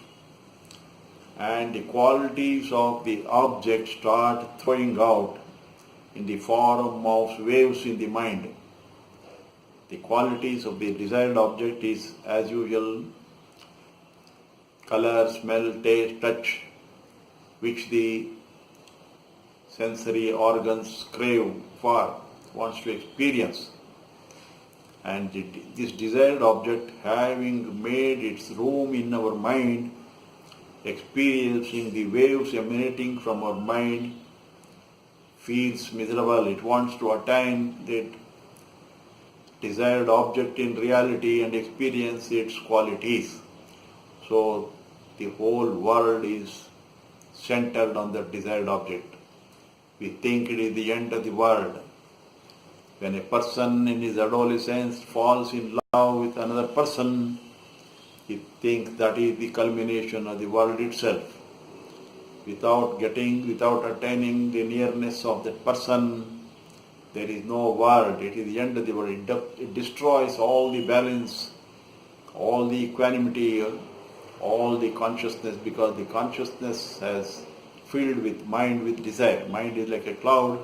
S1: and the qualities of the object start throwing out in the form of waves in the mind. The qualities of the desired object is, as usual, color, smell, taste, touch, which the sensory organs crave for, wants to experience. And this desired object, having made its room in our mind, experiencing the waves emanating from our mind, feels miserable. It wants to attain that desired object in reality and experience its qualities. So the whole world is centered on that desired object. We think it is the end of the world. When a person in his adolescence falls in love with another person, he thinks that is the culmination of the world itself. Without attaining the nearness of that person, there is no world. It is the end of the world. It destroys all the balance, all the equanimity, all the consciousness, because the consciousness has filled with mind with desire. Mind is like a cloud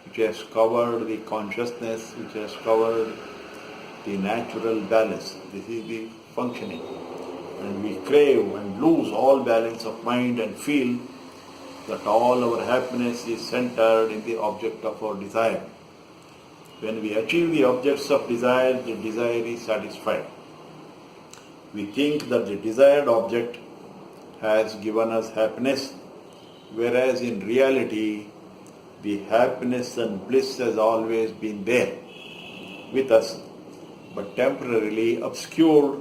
S1: which has covered the consciousness, which has covered the natural balance. This is the functioning. And we crave and lose all balance of mind and feel that all our happiness is centered in the object of our desire. When we achieve the objects of desire, the desire is satisfied. We think that the desired object has given us happiness, whereas in reality, the happiness and bliss has always been there with us, but temporarily obscured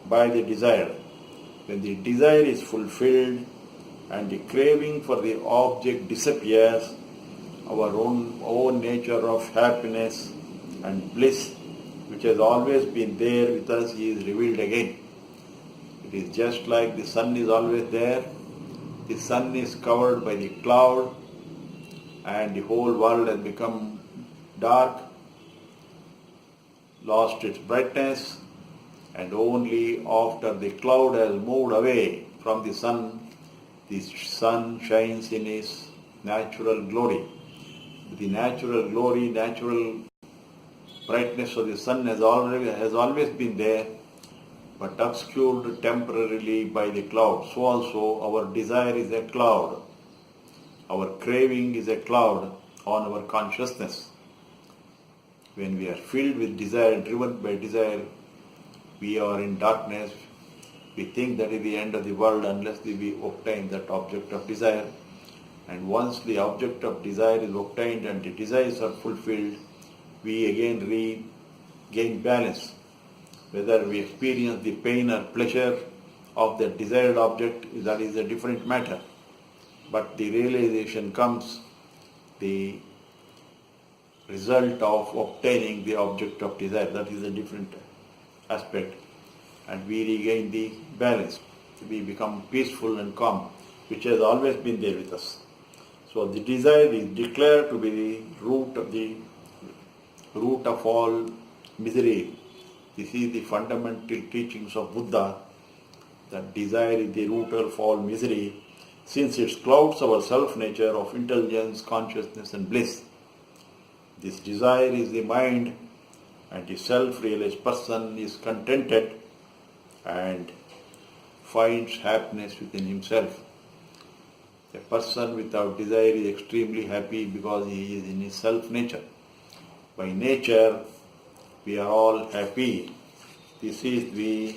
S1: by the desire. When the desire is fulfilled and the craving for the object disappears, our own nature of happiness and bliss, which has always been there with us, is revealed again. It is just like the sun is always there. The sun is covered by the cloud and the whole world has become dark, lost its brightness, and only after the cloud has moved away from the sun shines in its natural glory. The natural glory, natural brightness of the sun has always been there, but obscured temporarily by the cloud. So also our desire is a cloud. Our craving is a cloud on our consciousness. When we are filled with desire, driven by desire, we are in darkness. We think that is the end of the world unless we obtain that object of desire. And once the object of desire is obtained and the desires are fulfilled, we again regain balance. Whether we experience the pain or pleasure of the desired object, that is a different matter. But the realization comes, the result of obtaining the object of desire, that is a different aspect. And we regain the balance. We become peaceful and calm, which has always been there with us. So the desire is declared to be the root of all misery. This is the fundamental teachings of Buddha, that desire is the root of all misery, since it clouds our self-nature of intelligence, consciousness and bliss. This desire is the mind, and the self-realized person is contented and finds happiness within himself. A person without desire is extremely happy because he is in his self-nature. By nature, we are all happy. This is the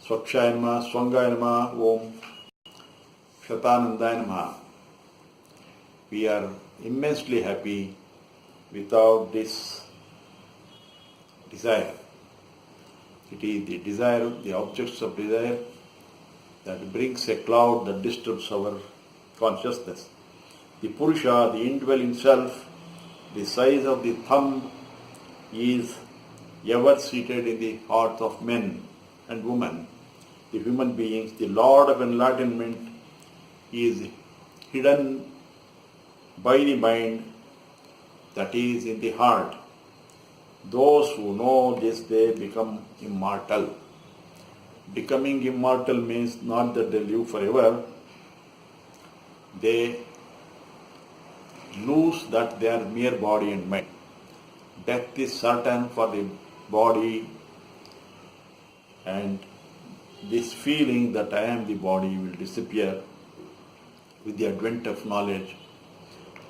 S1: Swakshaya Namah, Swangaya Namah, Om Shatanandaya Namah. We are immensely happy without this desire. It is the desire, the objects of desire, that brings a cloud that disturbs our consciousness. The Purusha, the indwelling self, the size of the thumb, is ever seated in the hearts of men and women. The human beings, the Lord of enlightenment, is hidden by the mind that is in the heart. Those who know this, they become immortal. Becoming immortal means not that they live forever. They lose that they are mere body and mind. Death is certain for the body, and this feeling that I am the body will disappear with the advent of knowledge,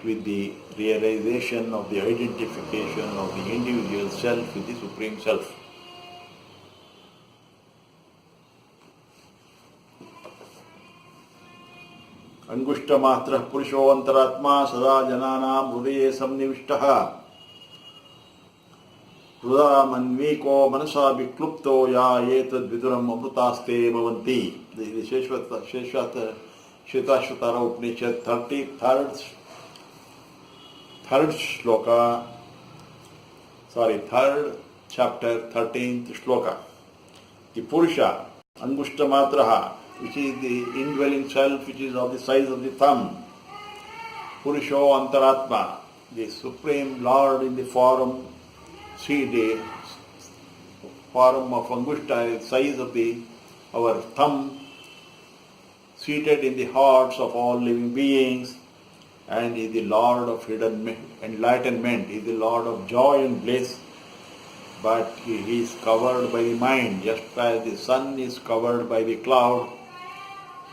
S1: with the realization of the identification of the individual self with the Supreme Self. Angushtamatra Purusho Antaratma Sada Jananam Hrudaye Samnivishtaha Hruda Manviko Manasa Viklupto Ya Etad Viduram Amrutaste Bhavanti. The Shvetashvatara Upanishad 33rd shloka, third chapter, 13th shloka. The Purusha, Angushtamatra, which is the indwelling self, which is of the size of the thumb. Purusho Antaratma, the Supreme Lord in the form, see the form of Angushta, the size of our thumb, seated in the hearts of all living beings, and is the Lord of hidden enlightenment, is the Lord of joy and bliss, but he is covered by the mind, just as the sun is covered by the cloud.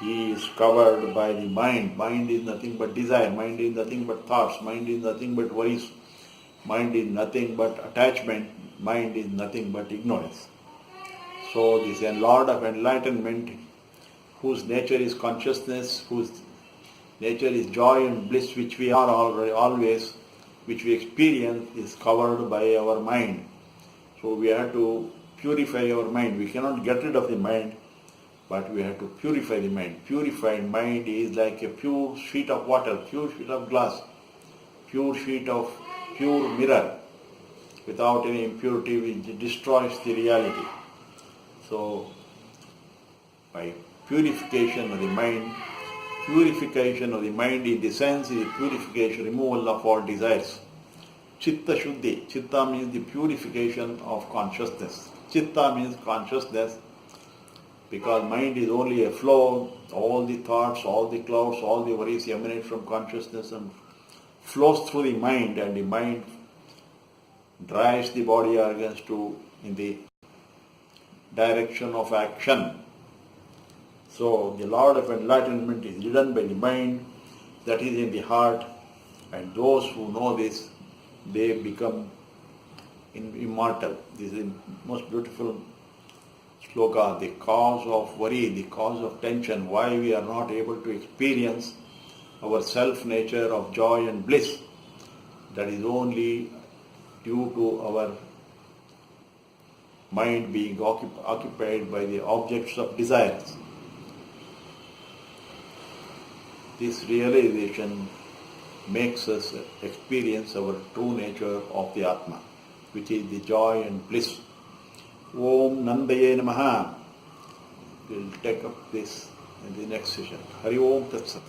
S1: He is covered by the mind. Mind is nothing but desire, mind is nothing but thoughts, mind is nothing but worries, mind is nothing but attachment, mind is nothing but ignorance. So this Lord of enlightenment, whose nature is consciousness, whose nature is joy and bliss, which we are always, which we experience, is covered by our mind. So we have to purify our mind. We cannot get rid of the mind, but we have to purify the mind. Purified mind is like a pure sheet of water, pure sheet of glass, pure sheet of pure mirror, without any impurity, which destroys the reality. So by purification of the mind in the sense is purification, removal of all desires. Chitta Shuddhi. Chitta means the purification of consciousness. Chitta means consciousness, because mind is only a flow. All the thoughts, all the clouds, all the worries emanate from consciousness and flows through the mind, and the mind drives the body organs in the direction of action. So the Lord of enlightenment is hidden by the mind that is in the heart, and those who know this, they become immortal. This is the most beautiful shloka, the cause of worry, the cause of tension, why we are not able to experience our self-nature of joy and bliss. That is only due to our mind being occupied by the objects of desires. This realization makes us experience our true nature of the Atma, which is the joy and bliss. Om Nandaye Namaha. We will take up this in the next session. Hari Om Tat Sat.